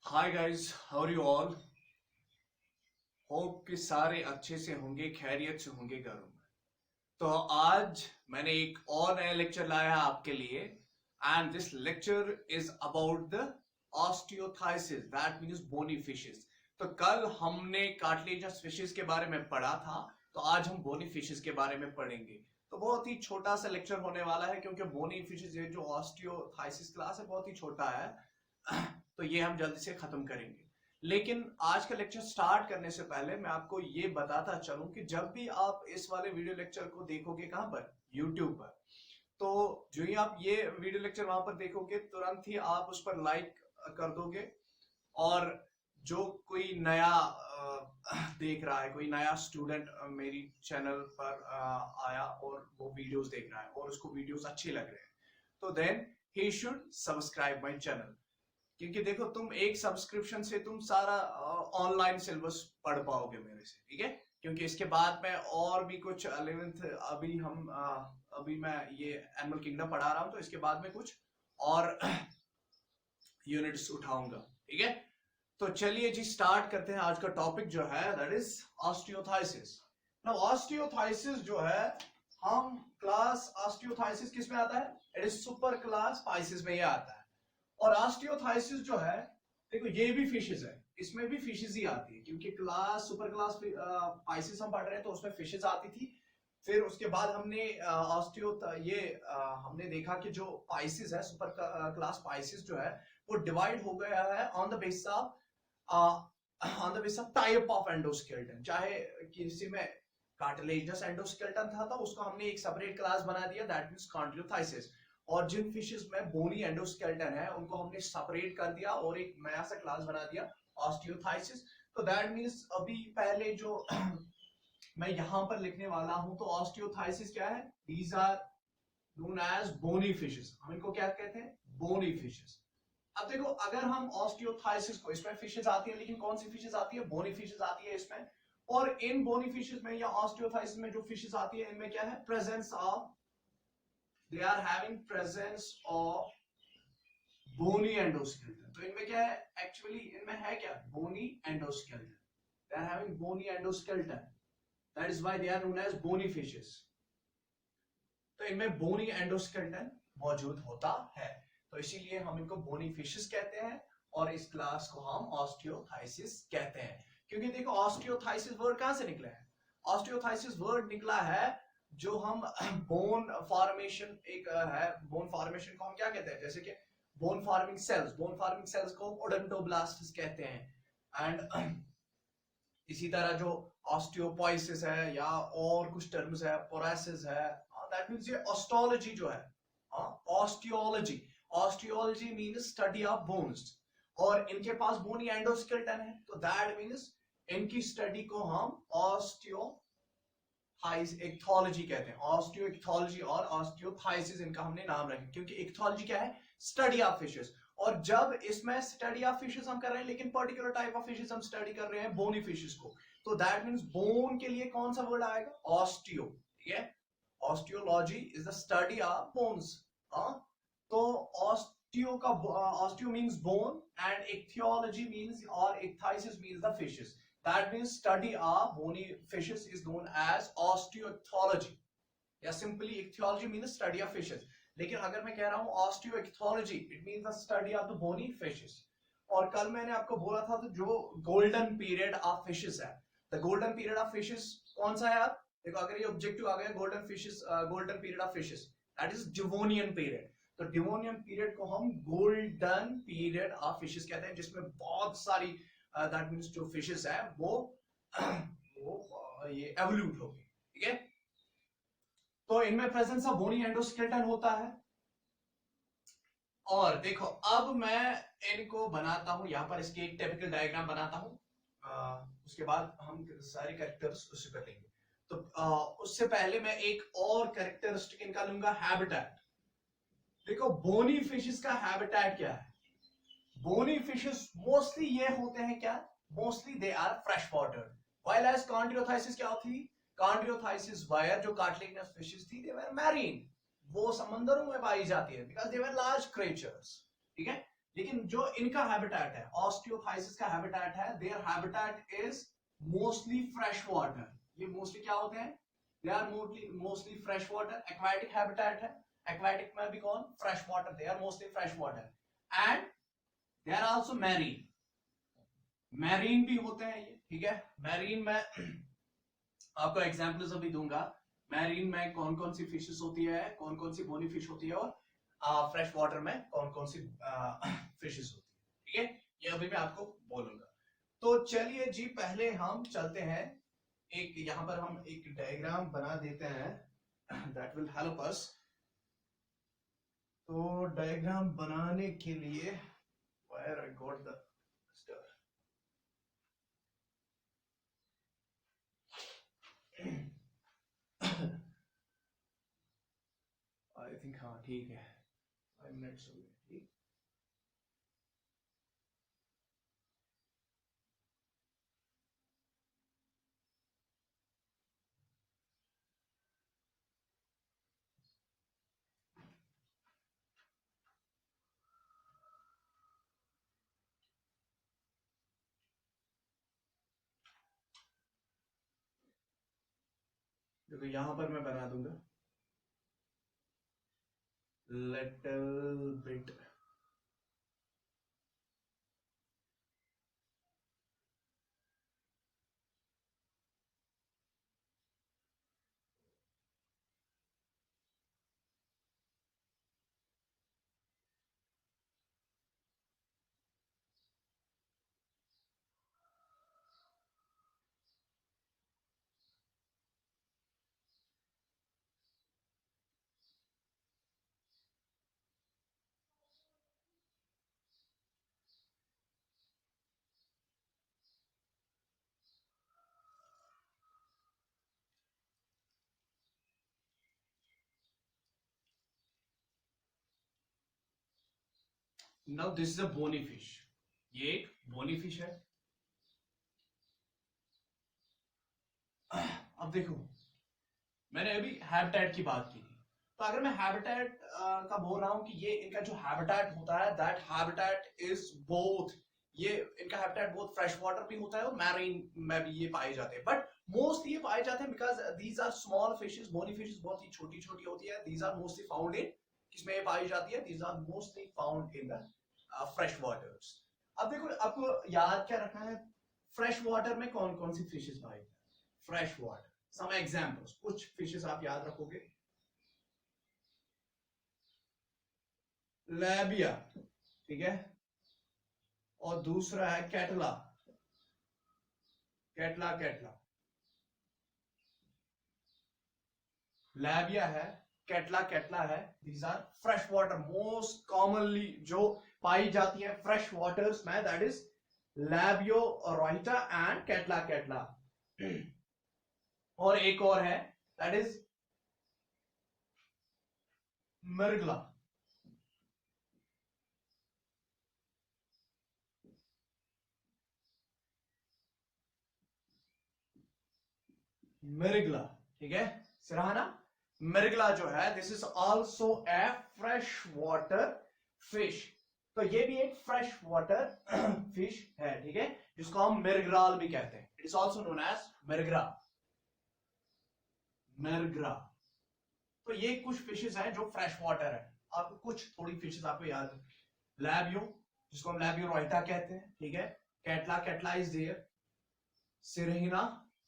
Hi guys, how are you all. Hope कि सारे अच्छे से होंगे, खैरियत से होंगे घरों में। तो आज मैंने एक और नया लेक्चर लाया है आपके लिए and this lecture is about the osteichthyes, that means bony fishes. तो कल हमने कार्टिलेजिनस फिशेस के बारे में पढ़ा था, तो आज हम बोनी फिशेस के बारे में पढ़ेंगे। तो बहुत ही छोटा सा लेक्चर होने वाला है क्योंकि बोनी फिशेस ये जो ऑस्टियोथाइसिस क्लास है बहुत ही छोटा है तो ये हम जल्दी से खत्म करेंगे। लेकिन आज का लेक्चर स्टार्ट करने से पहले मैं आपको ये बताता चलूं कि जब भी आप इस वाले वीडियो लेक्चर को देखोगे कहां पर, यूट्यूब पर, तो जो ही आप ये वीडियो लेक्चर वहां पर देखोगे तुरंत ही आप उस पर लाइक कर दोगे। और जो कोई नया देख रहा है, कोई नया स्टूडेंट मेरी चैनल पर आया और वो वीडियोस देख रहा है और उसको वीडियोस अच्छे लग रहे हैं, तो then he should subscribe my channel. क्योंकि देखो, तुम एक सब्सक्रिप्शन से तुम सारा ऑनलाइन सिलेबस पढ़ पाओगे मेरे से, ठीक है। क्योंकि इसके बाद मैं और भी कुछ 11th अभी मैं ये एनिमल किंगडम पढ़ा रहा हूं, तो इसके बाद में कुछ और यूनिट्स उठाऊंगा, ठीक है। तो चलिए जी स्टार्ट करते हैं। आज का टॉपिक जो है दैट इज ऑस्टियोथाइसिस। नाउ ऑस्टियोथाइसिस जो है, हम क्लास ऑस्टियोथाइसिस किस में आता है? It is super class Pisces में ये आता है। और ऑस्टियोथाइसिस जो है, देखो ये भी फिशेस है, इसमें भी फिशेस ही आती है, क्योंकि क्लास सुपर क्लास पाइसिस हम पढ़ रहे हैं तो उसमें फिशेस आती थी। फिर उसके बाद हमने हमने देखा कि जो पाइसिस है, सुपर क्लास पाइसिस जो है, वो डिवाइड हो गया है on the basis of type of endoskeleton. चाहे किसी में कार्टिलेजिनस एंडोस्केलेटन था तो उसको हमने एक सेपरेट क्लास बना दिया, दैट मींस कॉन्टिलोथाइसिस। और जिन फिशेस में बोनी एंडोस्केलेटन है उनको हमने सेपरेट कर दिया और एक नया सा क्लास बना दिया, ऑस्टियोथाइसिस। तो दैट मींस अभी पहले जो मैं यहां पर लिखने वाला हूं, तो ऑस्टियोथाइसिस क्या है? These are known as bony fishes. हम इनको क्या कहते हैं? Bony fishes. अब देखो, अगर हम ऑस्टियोथाइसिस को, इसमें फिशेस आती है, लेकिन कौन सी फिशेस आती है? बोनी फिशेस आती है इसमें। और इन बोनी फिशेस में या ऑस्टियोथाइसिस में जो फिशेस आती है, इनमें क्या है? Presence of, they are having presence of bony endoskeleton। तो इनमें क्या है? एक्चुअली इनमें है क्या? bony endoskeleton। they are having bony endoskeleton, that is why they are known as bony fishes। तो इनमें bony endoskeleton मौजूद होता है, तो इसीलिए हम इनको bony fishes कहते हैं और इस क्लास को हम ऑस्टियोथाइसिस कहते हैं। क्योंकि देखो, ऑस्टियोथाइसिस वर्ड कहां से निकला है? ऑस्टियोथाइसिस वर्ड निकला है जो हम बोन फॉर्मेशन एक है, बोन फॉर्मेशन को हम क्या कहते हैं? जैसे कि बोन फार्मिंग सेल्स को ओडोंटोब्लास्ट्स कहते हैं। एंड इसी तरह जो ऑस्टियोपोइसिस है या और कुछ टर्म्स है, पोरासिस है, दैट मींस ये ऑस्टोलॉजी जो है, osteology means study of bones. और इनके पास बोनी एंडोस्केलेटन है, तो दैट मींस इनकी स्टडी को हम इक्थोलॉजी कहते हैं। ऑस्टियो इक्थोलॉजी और ऑस्टियोथाइसिस इनका हमने नाम रखा, क्योंकि इक्थोलॉजी क्या है? Study of fishes. और जब इसमें स्टडी ऑफ फिशेस हम कर रहे हैं, लेकिन पर्टिकुलर टाइप ऑफ फिशेस हम स्टडी कर रहे हैं, बोनी फिशेस को, तो दैट मींस बोन के लिए कौन सा वर्ड आएगा? ऑस्टियो, ठीक है। Osteology is the study of bones. तो osteo means bone and ichthyology means और ichthyes means the fishes. That means study of bony fishes is known as osteoichthyology, या simply ichthyology means study of fishes। लेकिन अगर मैं कह रहा हूं osteoichthyology, it means the study of the bony fishes। और कल मैंने आपको बोला था तो जो गोल्डन पीरियड ऑफ फिशेस है, the golden period of fishes कौन सा है? आप देखो, अगर ये ऑब्जेक्टिव आ गया golden period of fishes, that is Devonian period. तो डिवोनियन पीरियड को हम गोल्डन पीरियड ऑफ फिशेस कहते हैं, जिसमें बहुत सारी दैट मींस जो फिशेस है वो ये एवोल्यूट हो गई, ठीक है। तो इनमें प्रेजेंस ऑफ बोनी एंडोस्केलेटन होता है। और देखो, अब मैं इनको बनाता हूं, यहां पर इसकी एक टिपिकल डायग्राम बनाता हूं, उसके बाद हम सारे कैरेक्टर्स उससे कर लेंगे। तो उससे पहले मैं एक और कैरेक्टरिस्टिक इनका लूंगा, हैबिटेट। देखो, बोनी फिशेस का हैबिटेट क्या है? बोनी फिशेस मोस्टली ये होते हैं क्या? Mostly they are fresh water, while as chondrichthyes क्या थी? कॉन्टिलोथाइसिस वायर जो कार्टिलेजिनस फिशेस थी, दे वर मैरीन, वो समंदरों में पाई जाती है, because they were large creatures, ठीक है। लेकिन जो इनका हैबिटेट है, ऑस्टियोथाइसिस का हैबिटेट है, their habitat is mostly fresh water. ये मोस्टली क्या होते हैं, they are mostly fresh water. Aquatic habitat है, एक्वाटिक में भी कौन, fresh water, they are mostly fresh water. And they are also marine, marine भी होते हैं ये, ठीक है। मैरीन में आपको एग्जांपल्स अभी दूंगा, मैरीन में कौन कौन सी फिशेस होती है, कौन कौन सी बोनी फिश होती है, और फ्रेश वाटर में कौन कौन सी फिशेस होती है, ठीक है। ये अभी मैं आपको बोलूंगा। तो चलिए जी, पहले हम चलते हैं, एक यहां पर हम एक डायग्राम बना देते हैं, दैट विल हेल्प अस। तो डायग्राम बनाने के लिए, where I got the star, I think हाँ ठीक है, 5 मिनट्स हो गए, ठीक। देखो यहां पर मैं बना दूंगा little bit, now this is a bony fish, ये एक बोनी फिश है। अब देखो, मैंने अभी हैबिटेट की बात की थी, तो अगर मैं हैबिटेट का बोल रहा हूं कि ये इनका जो हैबिटेट होता है, दैट हैबिटेट इज बोथ, ये इनका हैबिटेट बोथ फ्रेश वाटर भी होता है और मैरीन में भी ये पाए जाते हैं, बट मोस्टली ये पाए जाते हैं because these are small fishes, bony fishes बहुत ही छोटी छोटी होती है, these are mostly found in, किसमें ये पाई जाती है, these are mostly found in the fresh waters. अब देखो आपको याद क्या रखना है, फ्रेश वाटर में कौन कौन सी फिशेस पाई जाती है, फ्रेश वाटर, सम एग्जांपल्स, कुछ फिशेस आप याद रखोगे, लैबिया, ठीक है, और दूसरा है कैटला, कैटला कैटला, लैबिया है, कैटला कैटला है, these are fresh water, most commonly जो पाई जाती है फ्रेश वाटर्स में, that is Labeo rohita and catla catla. और एक और है, दैट इज मिर्गला, मिर्गला, ठीक है, सिराना मिर्गला जो है, this is also a fresh water fish, तो ये भी एक फ्रेश वाटर फिश है, ठीक है, जिसको हम मिर्गराल भी कहते हैं, it is also known as mrigal, mrigal. तो ये कुछ फिशेस हैं जो फ्रेश वाटर है, आपको कुछ थोड़ी फिशेस आपको याद है, लैबियो, जिसको हम लैबियो रोइटा कहते हैं, ठीक है, कैटला कैटला इज देयर, सिरहिना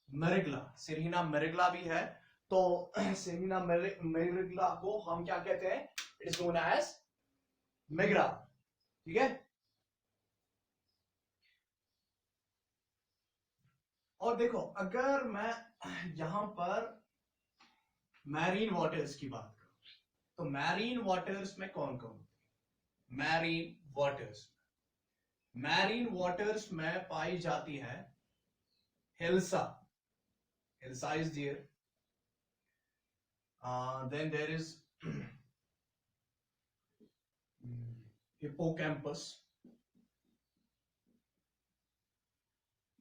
मिर्गला, सिरहिना मिर्गला भी है, तो सिरहिना मिर्गला को हम क्या कहते हैं, इट इज नोन एज मिग्रा, ठीक है। और देखो अगर मैं यहां पर मैरीन वाटर्स की बात करूं, तो मैरीन वाटर्स में कौन कौन, मैरीन वाटर्स, मैरीन वाटर्स में पाई जाती है hilsa, hilsa is there, then there is hippocampus,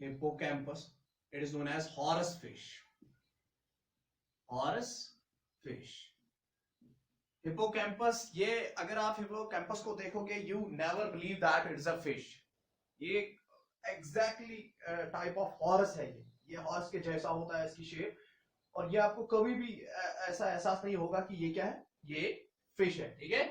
hippocampus, it is known as horse fish, horse fish, hippocampus, ये अगर आप हिपोकैम्पस को देखोगे you never believe that it's a fish. ये एग्जैक्टली टाइप ऑफ हॉर्स है। ये हॉर्स के जैसा होता है इसकी शेप, और ये आपको कभी भी ऐसा एहसास नहीं होगा कि ये क्या है, ये फिश है। ठीक है,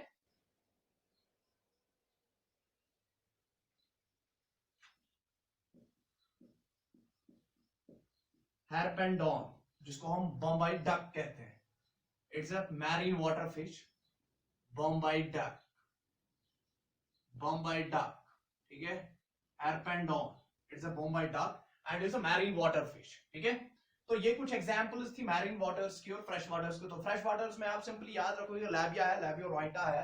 हैरपेंडॉन, जिसको हम बम्बई डक कहते हैं, it's a marine water fish. Bombay duck, Bombay duck, ठीक है, harpadon it's a Bombay duck and it's a marine water fish. ठीक है, तो ये कुछ एग्जांपल्स थी मैरीन वाटर्स की और फ्रेश वाटर्स की। तो फ्रेश वाटर्स में आप सिंपली याद रखोगे लैबिया है, लैबियोराइटा है,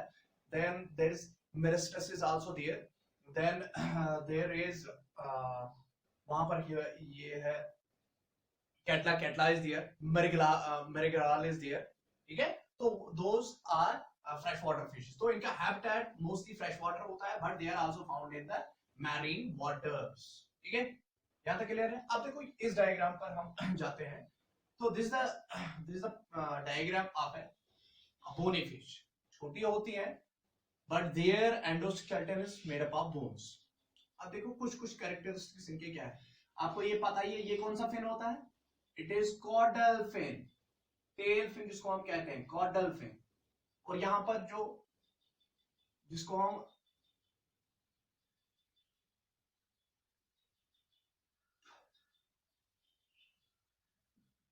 देन देयर इज मेरिस्टस is also there, then there is वहां पर ये है catla, catla is there, mrigal is there. ठीक है, तो those are fresh water fishes. तो इनका हैबिटेट मोस्टली फ्रेश वाटर होता है, but they are also found in the marine waters. ठीक है, यहां तक क्लियर है। अब देखो इस डायग्राम पर हम जाते हैं। तो this the diagram of a bony fish. छोटी होती है but their endoskeleton is made up of bones. अब देखो कुछ कुछ कैरेक्टरिस्टिक्स इनके क्या है, आपको ये पता ही है। ये कौन सा फिन होता है, it is caudal fin, tail fin जिसको हम कहते हैं, कॉर्डल फिन। और यहां पर जो जिसको हम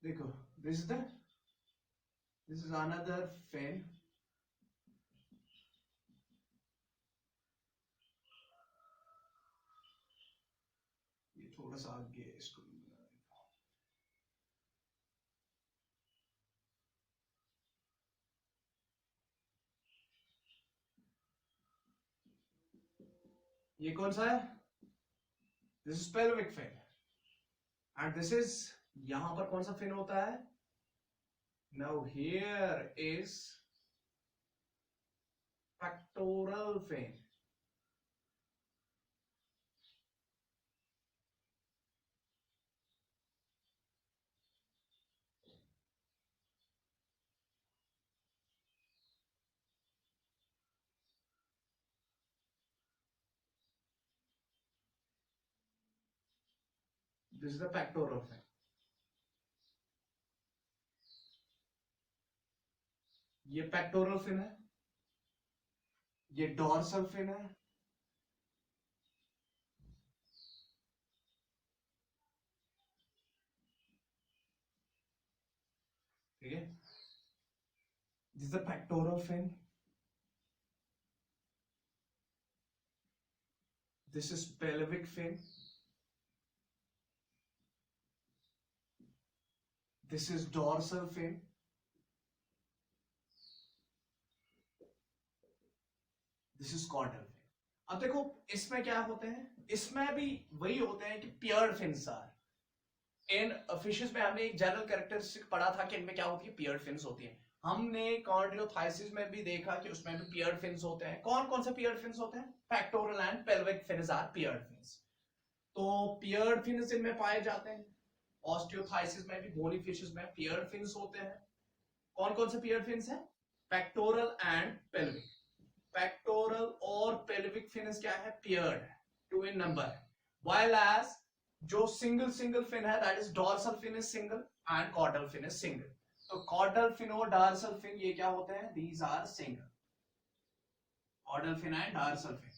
देखो, दिस इज अनदर फिन। ये थोड़ा सा आगे इसको ये कौन सा है, this is pelvic fin and this is, यहां पर कौन सा फिन होता है, now here is pectoral fin. This is the pectoral fin. ये पेक्टोरल फिन है, ये डॉर्सल फिन है, ठीक है, this is the pectoral fin, this is pelvic fin, this is dorsal fin, this is caudal fin. अब देखो इसमें क्या होते हैं, इसमें भी वही होते हैं कि paired fins are in fishes में। हमने एक जनरल कैरेक्टरिस्टिक पढ़ा था कि इनमें क्या होती है, पियर्ड फिन्स होती है। हमने कॉर्डियोथाइसिस में भी देखा कि उसमें भी पियर्ड फिन्स होते हैं। कौन कौन से पियर्ड फिन्स होते हैं, pectoral and pelvic fins are paired fins. तो पियर्ड फिन्स इनमें पाए जाते हैं। ऑस्टियोथाइसिस में भी बोनी फिशेस में पियर्ड फिन्स होते हैं। कौन कौन से पियर्ड फिन्स हैं, पेक्टोरल एंड पेल्विक। पेक्टोरल और पेल्विक फिन्स क्या है, paired, 2 in number. while as जो सिंगल सिंगल फिन है, that is dorsal fin is single and caudal fin is single. तो कॉर्डल फिन और डॉर्सल फिन ये क्या होते हैं, these are single. Caudal fin and dorsal fin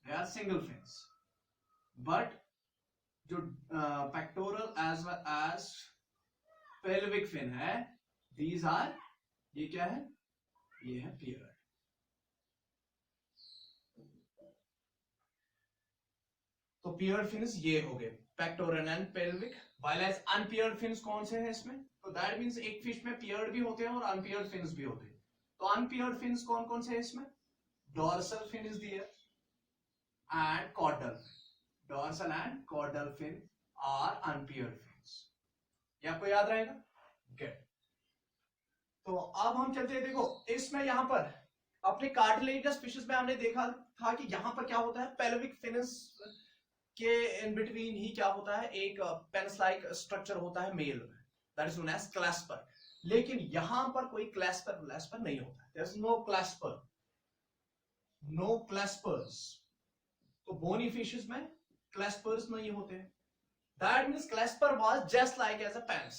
they are single fins, but जो pectoral as well as pelvic fin है, these are, ये क्या है, ये है पियर्ड। तो पियर्ड फिन्स ये हो गए, pectoral and pelvic. While as unpaired fins कौन से हैं इसमें, तो दैट मींस एक फिश में पियर्ड भी होते हैं और अनपियर्ड फिन्स भी होते हैं। तो अनपियर्ड फिन्स कौन कौन से हैं इसमें, dorsal fin is there and caudal. Dorsal and caudal fin are unpaired fins, ये आपको याद रहेगा। गुड, तो अब हम चलते हैं, देखो इसमें यहां पर अपने कार्टिलेजिनस फिशेस में हमने देखा था कि यहां पर क्या होता है, पेल्विक फिन्स के इन बिटवीन ही क्या होता है, एक पेंस लाइक स्ट्रक्चर होता है male, that is known as clasper. लेकिन यहां पर कोई क्लैस्पर नहीं होता है। There's no क्लैस्पर, no क्लैस्पर्स। तो बोनी फिशेस में क्लैस्पर्स नहीं होते। That means clasper was just like as a penis.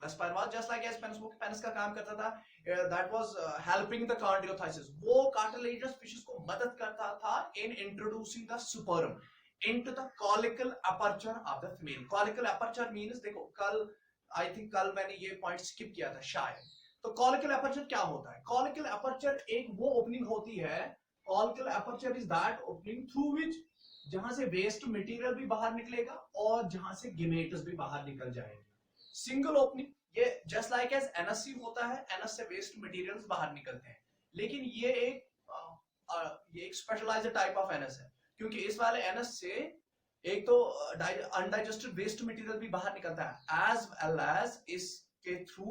Clasper was just like as penis. वो penis का काम करता था. That was helping the chondriothesis. वो cartilaginous fishes को मदद करता था in introducing the sperm into the caulical aperture of the female. Caulical aperture means देखो कल मैंने ये पॉइंट स्किप किया था शायद। तो caulical aperture क्या होता है? Caulical aperture एक वो ओपनिंग होती है, caulical aperture is that opening through which जहां से वेस्ट मटेरियल भी बाहर निकलेगा और जहां से गेमेटस भी बाहर निकल जाएगा। सिंगल ओपनिंग, ये जस्ट लाइक एज एनएससी होता है, एनएस से वेस्ट मटेरियल्स बाहर निकलते हैं, लेकिन ये एक स्पेशलाइज्ड टाइप ऑफ एनएस है, क्योंकि इस वाले एनएस से एक तो अनडाइजेस्टेड वेस्ट मटेरियल भी बाहर निकलता है, एज वेल एज इसके थ्रू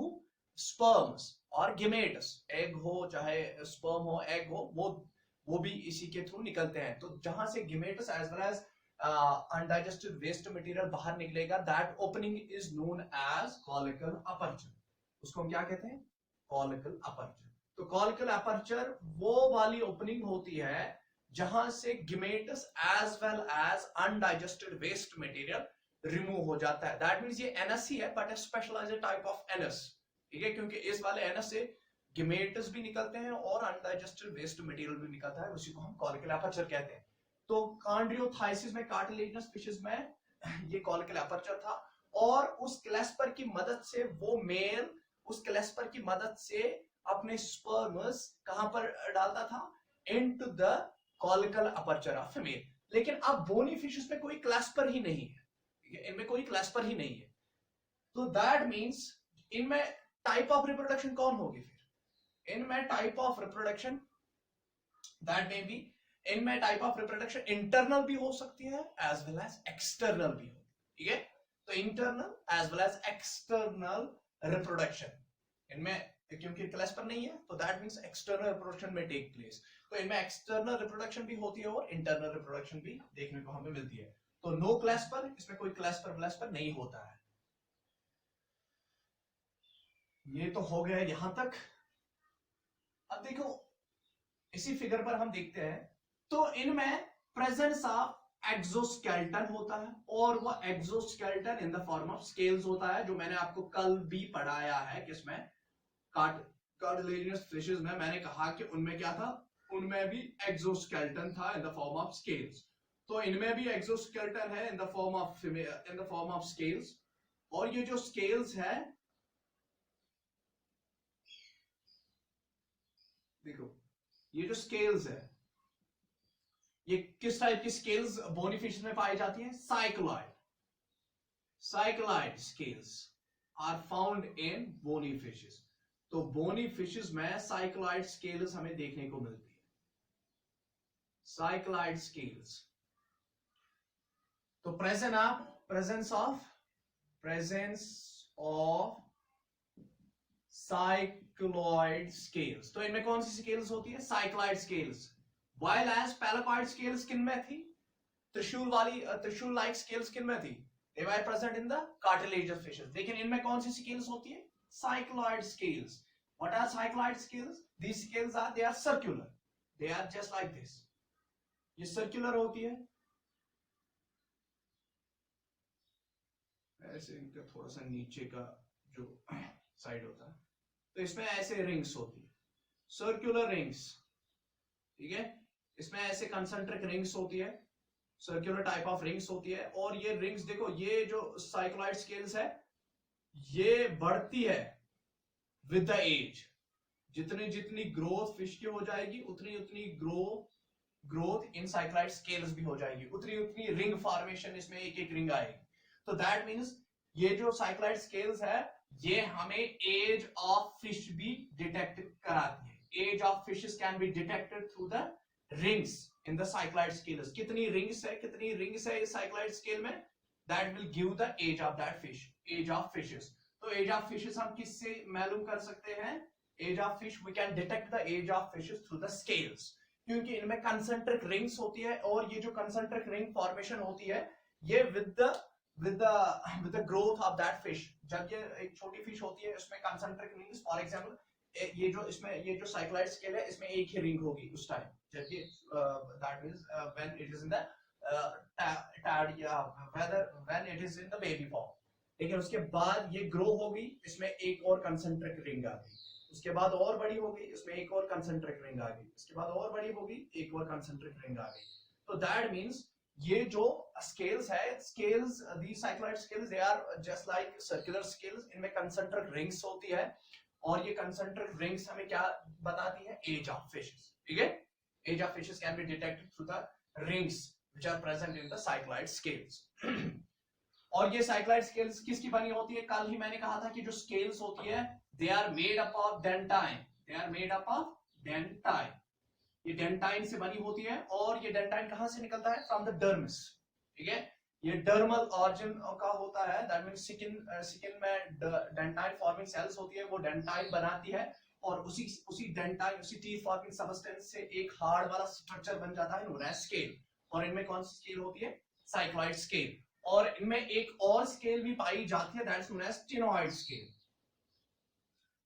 स्पर्म्स और गेमेटस, एग हो चाहे स्पर्म हो, एग हो, वो भी इसी के थ्रू निकलते हैं। तो जहां से gametes as well as undigested waste material बाहर निकलेगा, that opening is known as cloacal aperture. उसको हम क्या कहते हैं? Cloacal aperture. तो कॉलिकल अपर्चर वो वाली ओपनिंग होती है जहां से gametes as well as undigested waste material remove हो जाता है। दैट मींस ये एनएस ही है, but a specialized type of anus, ठीक है, क्योंकि इस वाले एनएस से गेमेटस भी निकलते हैं और अनडाइजेस्टेड वेस्ट मटेरियल भी निकलता है, उसी को हम कॉलिकल एपर्चर कहते हैं। तो कॉन्ड्रियोथाइसिस में, कार्टिलेजिनस फिशेस में ये कॉलिकल एपर्चर था, और उस क्लैस्पर की मदद से वो मेल उस क्लैस्पर की मदद से अपने स्पर्म्स कहां पर डालता था? Into the cloacal aperture of female. लेकिन अब बोनी फिशेस में कोई क्लैस्पर ही नहीं है, इनमें कोई क्लैस्पर ही नहीं है। तो दैट मींस इनमें टाइप ऑफ रिप्रोडक्शन कौन होगी? फिर इनमें type of reproduction that may be, इनमें टाइप ऑफ रिप्रोडक्शन इंटरनल भी हो सकती है एज वेल एज एक्सटर्नल भी हो, ठीक है। तो internal as well as external reproduction इनमें, क्योंकि क्लैस्पर नहीं है, तो दैट मींस एक्सटर्नल रिप्रोडक्शन में टेक प्लेस। तो इनमें एक्सटर्नल रिप्रोडक्शन भी होती है और इंटरनल रिप्रोडक्शन भी देखने को हमें मिलती है। तो नो क्लैस्पर, इसमें कोई क्लैस्पर नहीं होता है। ये तो हो गया यहां तक। अब देखो इसी फिगर पर हम देखते हैं, तो इनमें प्रेजेंस ऑफ एक्सोस्केलेटन होता है, और वो exoskeleton in the form of scales होता है, जो मैंने आपको कल भी पढ़ाया है। किसमें? कार्टिलेजिनस फिशेस में मैंने कहा कि उनमें क्या था, उनमें भी एक्सोस्केलेटन था in the form of scales. तो इनमें भी एक्सोस्केलेटन है in the form of scales, और ये जो स्केल्स है, देखो ये जो स्केल्स है, ये किस टाइप की स्केल्स बोनी फिशेस में पाई जाती हैं? Cycloid scales are found in bony fishes. तो बोनी फिशेस में साइक्लॉइड स्केल्स हमें देखने को मिलती है, साइक्लॉइड स्केल्स। तो प्रेजेंस ऑफ साइक्लॉइड स्केल्स। तो इनमें कौन सी स्केल्स होती है? Cycloid scales. While as placoid scales किन में थी? त्रिशूल लाइक स्केल्स किन में थी? They were present in the cartilaginous fishes. लेकिन इनमें कौन सी स्केल्स होती है? Cycloid scales. What are cycloid scales? These scales they are circular. They are just like this. ये circular होती है, ऐसे इनका थोड़ा सा नीचे का जो साइड होता है, तो इसमें ऐसे रिंग्स होती है, सर्कुलर रिंग्स, ठीक है। इसमें ऐसे कंसेंट्रिक रिंग्स होती है, सर्कुलर टाइप ऑफ रिंग्स होती है, और ये रिंग्स देखो, ये जो साइक्लॉइड स्केल्स है ये बढ़ती है विद द एज। जितनी जितनी ग्रोथ फिश की हो जाएगी, उतनी उतनी ग्रोथ इन साइक्लॉइड स्केल्स भी हो जाएगी, उतनी उतनी रिंग फॉर्मेशन इसमें एक एक रिंग आएगी। तो दैट मींस ये जो साइक्लॉइड स्केल्स है ये हमें एज ऑफ फिश भी डिटेक्ट कराती है। Age of fishes can be detected through the rings in the cycloid scales. कितनी रिंग्स है इस साइक्लॉइड स्केल में, that will give the age of that fish, age of fishes. तो age of fishes हम किससे मालूम कर सकते हैं? Age of fish, we can detect the age of fishes through the scales, क्योंकि इनमें कंसेंट्रिक रिंग्स होती है, और ये जो कंसेंट्रिक रिंग फॉर्मेशन होती है ये with the with the growth of that fish. जब ये एक छोटी फिश होती है इसमें concentric rings, for example ये जो साइक्लॉइड स्केल है इसमें एक ही रिंग होगी उस टाइम, जबकि that means when it is in the when it is in the baby form. लेकिन उसके बाद ये ग्रो होगी, इसमें एक और कंसेंट्रिक रिंग आ गई, उसके बाद और बड़ी होगी, इसमें एक और कंसेंट्रिक रिंग आ गई, उसके बाद और बड़ी होगी, एक और कंसेंट्रिक रिंग आ गई. तो दैट मींस ये जो स्केल्स है, scales these cycloid scales they are just like circular scales. इनमें concentric rings होती है और ये concentric rings हमें क्या बताती है? Age of fishes. ठीक है? Age of fishes can be detected through the rings which are present in the cycloid scales. और ये cycloid scales किसकी बनी होती है? कल ही मैंने कहा था कि जो scales होती है they are made up of dentine. They are made up of dentine. ये डेंटाइन से बनी होती है और ये डेंटाइन कहां से निकलता है? From the dermis. ठीक है, ये डर्मल ऑरिजिन का होता है. दैट मींस स्किन में डेंटाइन फॉर्मिंग सेल्स होती है, वो डेंटाइन बनाती है और उसी डेंटाइन, उसी टीथ फॉर्मिंग सबस्टेंस से एक हार्ड वाला स्ट्रक्चर बन जाता है, नोन एज स्केल. और इनमें कौन सी स्केल होती है? Cycloid scale. और इनमें एक और स्केल भी पाई जाती है, that is known as ctenoid scale.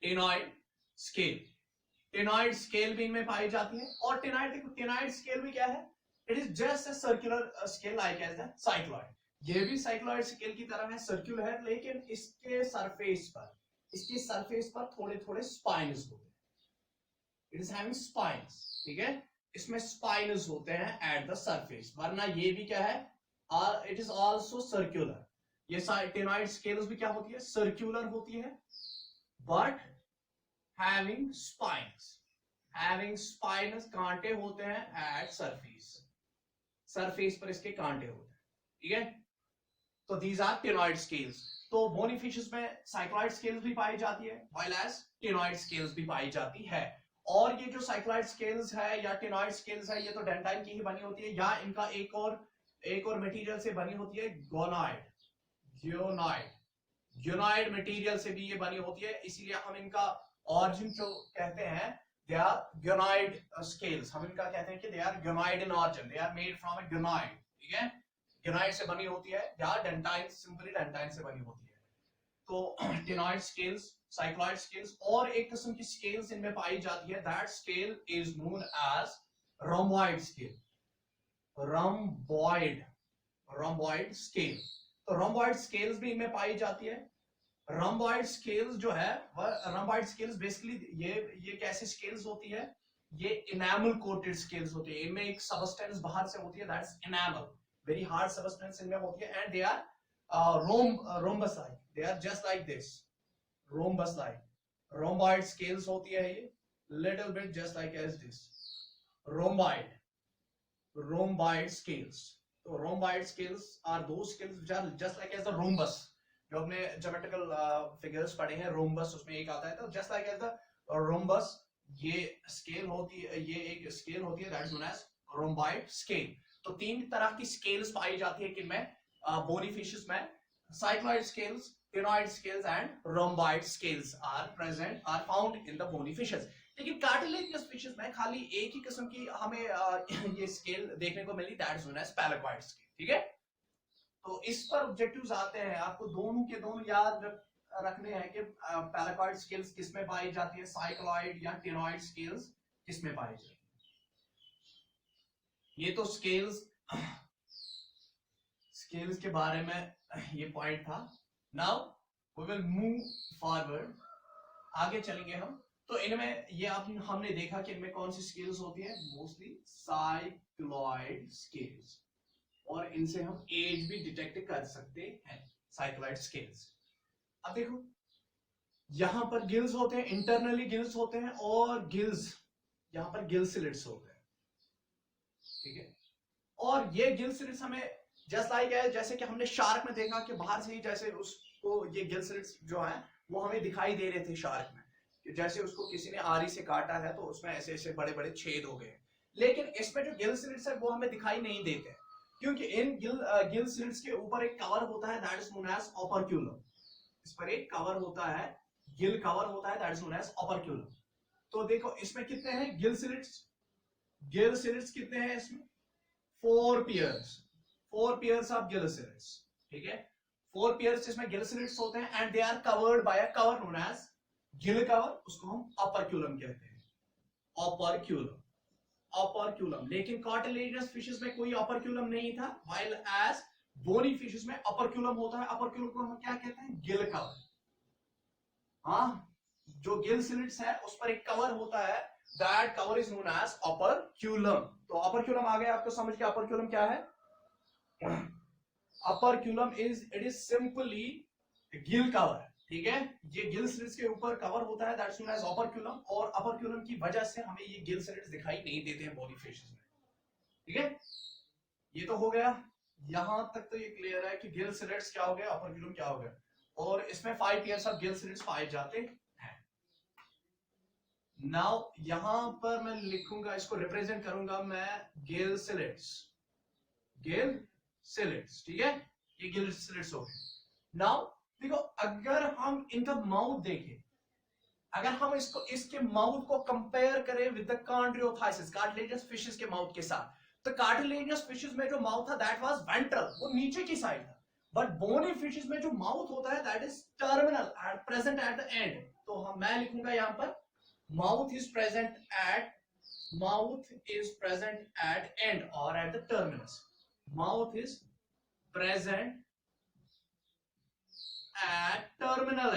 Ctenoid scale, ctenoid scale भी इनमें पाई जाती है. और टेनॉइड स्केल भी क्या है? It is just a circular scale like as the cycloid. ये भी साइक्लॉइड स्केल की तरह है, सर्कुलर है, लेकिन इसके सरफेस पर थोड़े थोड़े स्पाइन्स होते हैं. It is having spines. ठीक है, इसमें स्पाइन्स होते हैं एट द सरफेस, वरना ये भी क्या है? It is also circular. ये टेनॉइड स्केल्स भी क्या होती है? सर्कुलर होती है, बट having spines, कांटे होते हैं at surface पर इसके कांटे होते हैं. ठीक है, तो these are ctenoid scales. तो bony fishes में cycloid scales भी पाई जाती है, while as ctenoid scales भी पाई जाती है. और ये जो cycloid scales है या ctenoid scales है, ये तो डेंटाइन की ही बनी होती है, या इनका एक और मटेरियल से बनी होती है, गोनॉइड मटेरियल से भी ये बनी होती है. इसीलिए हम इनका ऑरिजिन जो कहते हैं, दे आर गोनॉइड स्केल्स. हम इनका कहते हैं कि they are ganoid in origin, they are made from a ganoid. ठीक है, गोनॉइड से बनी होती है, या डेंटाइन, सिंपली डेंटाइन से बनी होती है. तो टेनॉइड स्केल्स, साइक्लॉइड स्केल्स, और एक किस्म की स्केल्स इनमें पाई जाती है, that scale is known as rhomboid scale. Rhomboid scale. तो रोम्बॉइड स्केल्स भी इनमें पाई जाती है. रोम्बॉइड स्केल्स जो है, रोम्बॉइड स्केल्स बेसिकली ये कैसी स्केल्स होती है? ये इनेमल कोटेड स्केल्स होती है. इनमें एक सबस्टेंस बाहर से होती है, that's enamel, very hard substance इनमें होती है. And they are rhombus like, they are just like this, rhombus like. Rhomboid scales होती है ये, little bit just like as this, rhomboid scales. तो रोम्बॉइड स्केल्स आर दो scales which are just like as the rhombus. जो हमने geometrical figures पढ़े हैं, rhombus, उसमें एक आता है, तो just like as the rhombus ये स्केल होती है, ये एक स्केल होती है, that is known as rhomboid scale. तो तीन तरह की स्केल्स पाई जाती है किनमें? बोनी फिशेस में. Cycloid scales, ctenoid scales and rhomboid scales are found in the bony fishes. लेकिन कार्टिलेजियस फिशेस में खाली एक ही किस्म की हमें ये स्केल देखने को मिली, that is known as placoid scale. ठीक है, तो इस पर ऑब्जेक्टिव्स आते हैं. आपको दोनों के दोनों याद रखने हैं कि पैलेग्वाइड स्केल्स किसमें पाई जाती है, साइक्लॉइड या टेनॉइड स्केल्स किसमें पाई जाती है. ये तो स्केल्स के बारे में ये पॉइंट था. Now we will move forward, आगे चलेंगे हम. तो इनमें ये हमने देखा कि इनमें कौन सी स्केल्स होती है, मोस्टली साइक्लॉइड स्केल्स, और इनसे हम एज भी डिटेक्ट कर सकते हैं, साइक्लॉइड स्केल्स. अब देखो, यहां पर गिल्स होते हैं, इंटरनली गिल्स होते हैं, और गिल्स यहां पर गिल स्लिट्स होते हैं. ठीक है, और ये गिल स्लिट्स हमें जस्ट लाइक है, जैसे कि हमने शार्क में देखा कि बाहर से ही जैसे उसको ये गिल स्लिट्स जो है वो हमें दिखाई दे रहे थे शार्क में, कि जैसे उसको किसी ने आरी से काटा है तो उसमें ऐसे ऐसे बड़े बड़े छेद हो गए. लेकिन इसमें जो गिल स्लिट्स है वो हमें दिखाई नहीं देते, क्योंकि इन गिल स्लिट्स के ऊपर एक कवर होता है, दैट इज नोन एज ओपर्क्यूलम. इस पर एक कवर होता है, गिल कवर होता है, दैट इज नोन एज ओपर्क्यूलम. तो देखो इसमें कितने हैं गिल स्लिट्स? गिल स्लिट्स कितने हैं इसमें? 4 पेयर्स ऑफ गिल स्लिट्स. ठीक है, 4 पेयर्स जिसमें गिल स्लिट्स होते हैं and they are covered by a cover known as gill cover, उसको हम अपरक्यूलम कहते हैं, अपरक्यूलम। लेकिन कार्टिलेजिनस फिशेस में कोई अपरक्यूलम नहीं था, व्हाइल एज बोनी फिशेस में अपरक्यूलम होता है। अपरक्यूलम को हम क्या कहते हैं? Gill cover. हाँ, जो गिल स्लिट्स है उस पर एक कवर होता है, that cover is known as operculum. तो अपरक्यूलम आ गया आपको समझ के, अपरक्यूलम क्या है? Operculum it is simply gill cover, ठीक है। ये गिल स्लिट्स के ऊपर कवर होता है, दैट्स नोन एज अपरक्यूलम, और अपरक्यूलम की वजह से हमें ये गिल स्लिट्स दिखाई नहीं देते हैं बॉडी फिशेस में, ठीक है। ये तो हो गया, यहां तक तो ये क्लियर है कि गिल स्लिट्स क्या हो गया, अपरक्यूलम क्या हो गया, और इसमें 5 पेयर्स ऑफ गिल स्लिट्स पाए जाते हैं। नाउ यहां पर मैं लिखूंगा, इसको रिप्रेजेंट करूंगा मैं गिल स्लिट्स, ठीक है। ये गिल स्लिट्स हो गए। नाउ देखो, अगर हम इनका माउथ देखें, अगर हम इसके माउथ को कंपेयर करें विद द कॉन्ड्रियोथाइसिस, कार्टिलेजिनस फिशेस के माउथ के साथ, तो कार्टिलेजिनस फिशेस में जो माउथ था दैट वाज वेंट्रल, वो नीचे की साइड था, बट बोनी फिशेस में जो माउथ होता है that is terminal, present at the end. तो मैं लिखूंगा यहां पर mouth is present at end और at the terminus. Mouth is present at terminal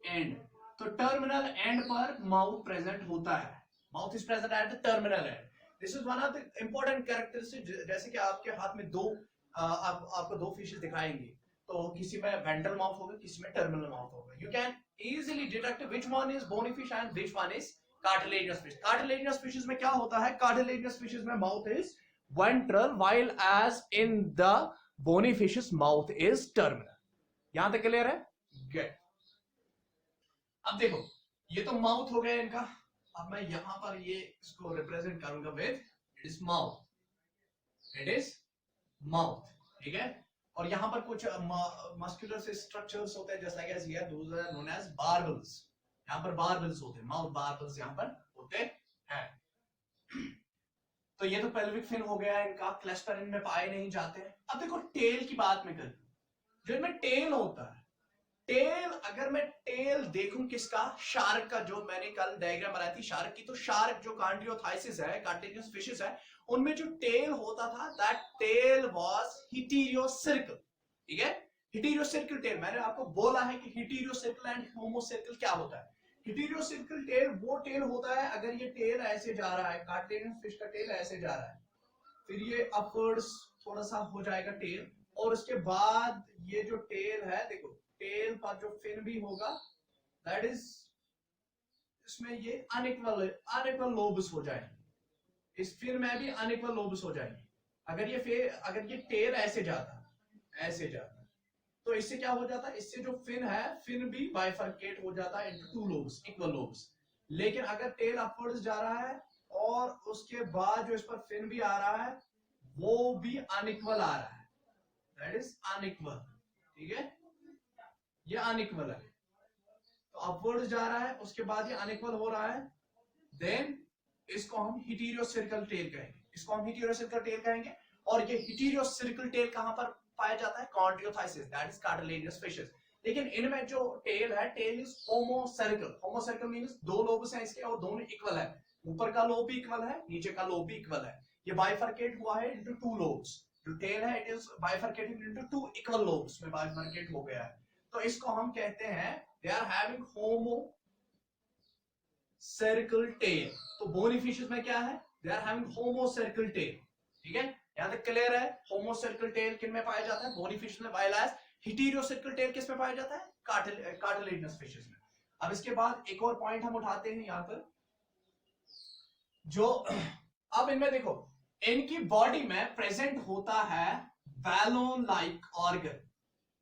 end, तो टर्मिनल एंड पर माउथ प्रेजेंट होता है, mouth is present at the terminal end. This is one of the important characteristic. जैसे कि आपके हाथ में आपको दो फिशेस दिखाएंगे, तो किसी में वेंट्रल माउथ होगा, किसी में टर्मिनल माउथ होगा। You can easily detect which one is bony fish and which one is cartilaginous fish. Cartilaginous fishes में क्या होता है, कार्टिलेजिनस फिशेस में mouth is ventral while as in the bony fishes mouth is terminal. यहां तक clear है? Gate. अब देखो, ये तो माउथ हो गया इनका। अब मैं यहां पर ये इसको रिप्रेजेंट करूंगा विद इट इज माउथ, ठीक है। और यहां पर कुछ मस्कुलर से स्ट्रक्चर्स होते हैं, just like as here those are known as barbels. यहां पर बार्बल्स होते हैं, माउथ बार्बल्स यहां पर होते हैं। तो ये तो पेल्विक फिन हो गया इनका, क्लस्टर इनमें पाए नहीं जाते हैं। अब देखो टेल की बात में करूं, जो इनमें टेल होता है, टेल अगर मैं टेल देखूं किसका, शार्क का, जो मैंने कल डायग्राम बनाई थी शार्क की, तो शार्क जो कॉन्ड्रियोथाइसिस है, कार्टिलेजिनस फिशेस है, उनमें जो टेल होता था दैट टेल वाज हीटेरोसर्कल, ठीक है। हीटेरोसर्कल टेल, मैंने आपको बोला है कि हीटेरोसर्कल एंड होमोसर्कल क्या होता है। हीटेरोसर्कल टेल वो टेल होता है, अगर ये टेल ऐसे जा रहा है, कार्टिलेजिनस फिश का टेल ऐसे जा रहा है, फिर ये अपवर्ड्स थोड़ा सा हो जाएगा टेल, और उसके बाद ये जो टेल है, देखो टेल पर जो फिन भी होगा दैट इज, इसमें ये अनइक्वल लोब्स हो जाएंगे, इस फिन में भी अनइक्वल लोब्स हो जाएंगे। अगर ये टेल ऐसे जाता तो इससे क्या हो जाता है, इससे जो फिन है, फिन भी बाइफरकेट हो जाता है इनटू 2 लोब्स, इक्वल लोब्स। लेकिन अगर टेल अपवर्ड्स जा रहा है और उसके बाद जो इस पर फिन भी आ रहा है, वो भी अनइक्वल आ रहा है, दैट इज अनइक्वल, ठीक है। ये अनइक्वल है, तो अपवर्ड्स जा रहा है, उसके बाद ये अनइक्वल हो रहा है, देन इसको हम हीटेरोसर्कल टेल कहेंगे। और ये हीटेरोसर्कल टेल कहां पर पाया जाता है? कॉन्ड्रियोथाइसिस, दैट इज कार्टिलेजिनस फिशेस। लेकिन इनमें जो टेल है, टेल इज होमोसर्कल मींस 2 लोब्स हैं इसके और दोनों इक्वल है, ऊपर का लोब भी इक्वल है, नीचे का लोब भी इक्वल है। ये बाइफरकेट हुआ है इनटू 2 लोब्स, जो टेल है it is bifurcated into 2 equal lobes में बाइफरकेट हो गया है। तो इसको हम कहते हैं दे आर हैविंग होमोसर्कल टेल। तो बोनी फिशेस में क्या है? दे आर हैविंग होमोसर्कल टेल, ठीक है। यहां तक क्लियर है? होमोसर्कल टेल किन में पाया जाता है? बोनी फिश में। व्हाइल एज हीटेरोसर्कल टेल किस में पाया जाता है? कार्टिलेजिनस फिशेस में। अब इसके बाद एक और पॉइंट हम उठाते हैं यहां पर, जो अब इनमें देखो, इनकी बॉडी में प्रेजेंट होता है balloon like organ,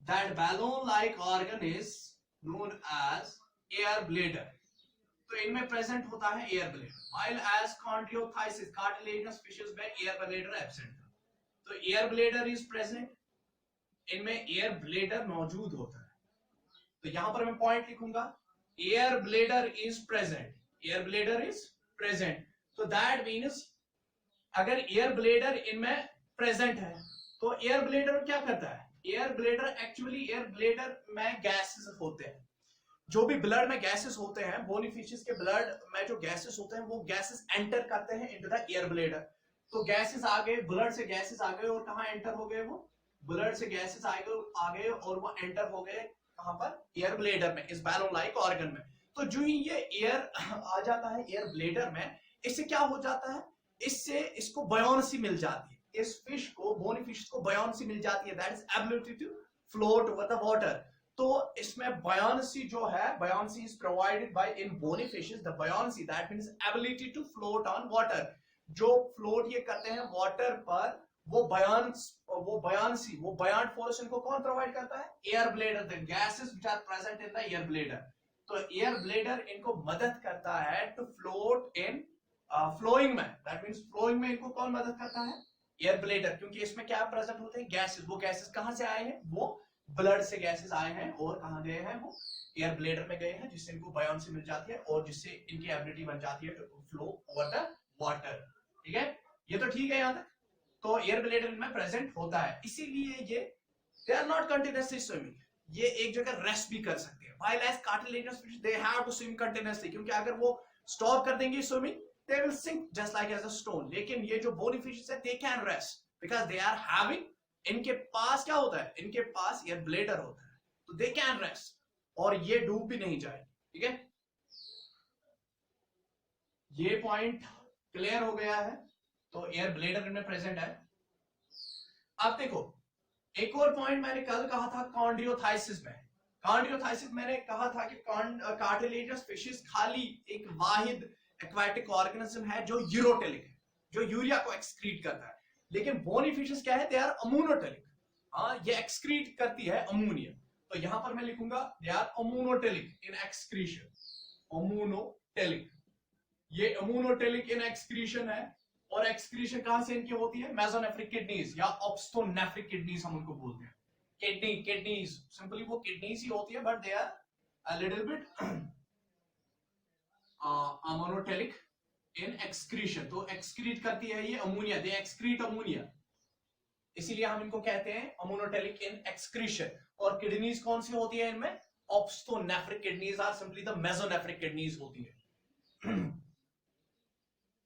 that balloon like organ is known as air bladder. तो इनमें प्रेजेंट होता है air bladder, while as chondrichthyes, cartilaginous fishes में एयर ब्लेडर एब्सेंट था। तो एयर ब्लेडर इज प्रेजेंट, इनमें एयर ब्लेडर मौजूद होता है। तो यहां पर मैं पॉइंट लिखूंगा, एयर ब्लेडर इज प्रेजेंट, तो दैट मीन्स अगर एयर ब्लेडर इनमें प्रेजेंट है तो एयर ब्लेडर क्या करता है? Air bladder actually air bladder में गैसेस होते हैं, जो भी ब्लड में गैसेस होते हैं, बोनी फिशेस के ब्लड में जो गैसेस होते हैं वो गैसेस एंटर करते हैं इनटू द एयर ब्लेडर। तो गैसेस आ गए, ब्लड से गैसेस आ गए और कहां एंटर हो गए? वो ब्लड से गैसेस आ गए और वो एंटर हो गए कहां पर? एयर ब्लेडर में, इस बैलून लाइक ऑर्गन में। तो जो ही ये एयर आ जाता है एयर ब्लेडर में, इससे क्या हो जाता है? इससे इसको बयानसी मिल जाती है, इस फिश को, बोनी फिश को बयानसी मिल जाती है, that is ability to float over the water. तो इसमें बयानसी जो है, buoyancy is provided by in bony fishes, the buoyancy that means ability to float on water. जो फ्लोट ये करते हैं वाटर पर, वो बयान फोर्स इनको कौन प्रोवाइड करता है? Air bladder, the gases which are present in the air bladder. तो एयर ब्लेडर इनको मदद करता है टू फ्लोट इन फ्लोइंग में, दैट मींस फ्लोइंग में इनको कौन मदद करता है? एयर ब्लेडर, क्योंकि इसमें क्या प्रेजेंट होते हैं? गैसेस। वो गैसेस कहां से आए हैं? वो ब्लड से गैसेस आए हैं और कहां गए हैं? वो एयर ब्लेडर में गए हैं, जिससे इनको बयानसी मिल जाती है और जिससे इनकी एबिलिटी बन जाती है to flow over the water. ठीक है, ये तो ठीक है यहां तक। तो एयर ब्लेडर में प्रेजेंट होता है, इसीलिए ये they are not continuously swimming, ये एक जगह रेस्ट भी कर सकते हैं। While as cartilaginous fish they have to swim continuously, क्योंकि अगर वो स्टॉप कर देंगे swimming they will sink just like as a stone। लेकिन ये जो बोनी फिशेस है they can rest because they are having, इनके पास क्या होता है? इनके पास एयर ब्लेडर होता है, तो they can rest और ये डूब भी नहीं जाएगी। ठीक है, ये पॉइंट क्लियर हो गया है। तो एयर ब्लेडर इनमें प्रेजेंट है। अब देखो, एक और पॉइंट मैंने कल कहा था कॉन्ड्रियोथाइसिस में। कॉन्ड्रियोथाइसिस मैंने कहा था कि कार्टिलेजिनस फिशेस खाली एक वाहिद एक्वाटिक ऑर्गेनिज्म है जो यूरोटेलिक है, जो यूरिया को एक्सक्रीट करता है। लेकिन बोनी फिशेस क्या है? They are ammonotelic. हाँ, ये एक्सक्रीट करती है अमोनिया। तो यहां पर मैं लिखूंगा they are ammonotelic in excretion, ammonotelic. ये अमोनोटेलिक इन एक्सक्रीशन है, और एक्सक्रीशन कहां से इनकी होती है? मेसोनेफ्रिक किडनीज या ऑब्स्टोनेफ्रिक किडनीज हम उनको बोलते हैं। किडनीज सिंपली वो किडनीज ही होती है, but they are a little bit ammonotelic in excretion. तो एक्सक्रीट करती है ये अमोनिया, दे एक्सक्रीट अमोनिया, इसीलिए हम इनको कहते हैं अमोनोटेलिक इन एक्सक्रीशन। और किडनीज कौन सी होती है इनमें? Opisthonephric kidneys are simply the mesonephric kidneys होती है।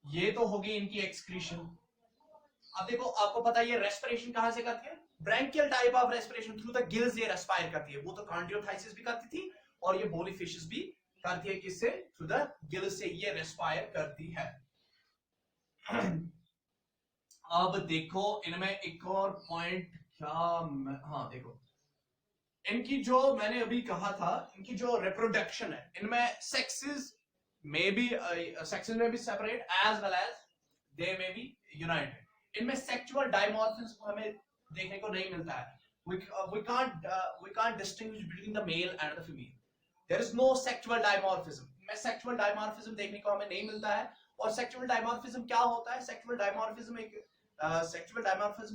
ये तो होगी इनकी एक्सक्रीशन। अब देखो, आपको पता है ये रेस्पिरेशन कहां से करती है? Branchial type of respiration, through the gills ये रेस्पायर करती है। वो तो कॉन्ड्रियोथाइसिस भी करती थी और ये बोनी फिशेस भी करती है, किससे? थ्रू द गिल्स से ये रेस्पायर करती है। अब देखो इनमें एक और पॉइंट क्या, हाँ देखो, इनकी जो मैंने अभी कहा था, इनकी जो रिप्रोडक्शन है, इनमें सेक्सेस में भी separate as well as they में भी यूनाइटेड। इनमें सेक्सुअल डायमॉर्फिज्म हमें देखने को नहीं मिलता है। we can't distinguish between the male and the female. There is no sexual dimorphism. में सेक्सुअल डायमॉर्फिज्म देखने को हमें नहीं मिलता है। और सेक्सुअल डायमॉर्फिज्म क्या होता है? सेक्सुअल डायमॉर्फिज्म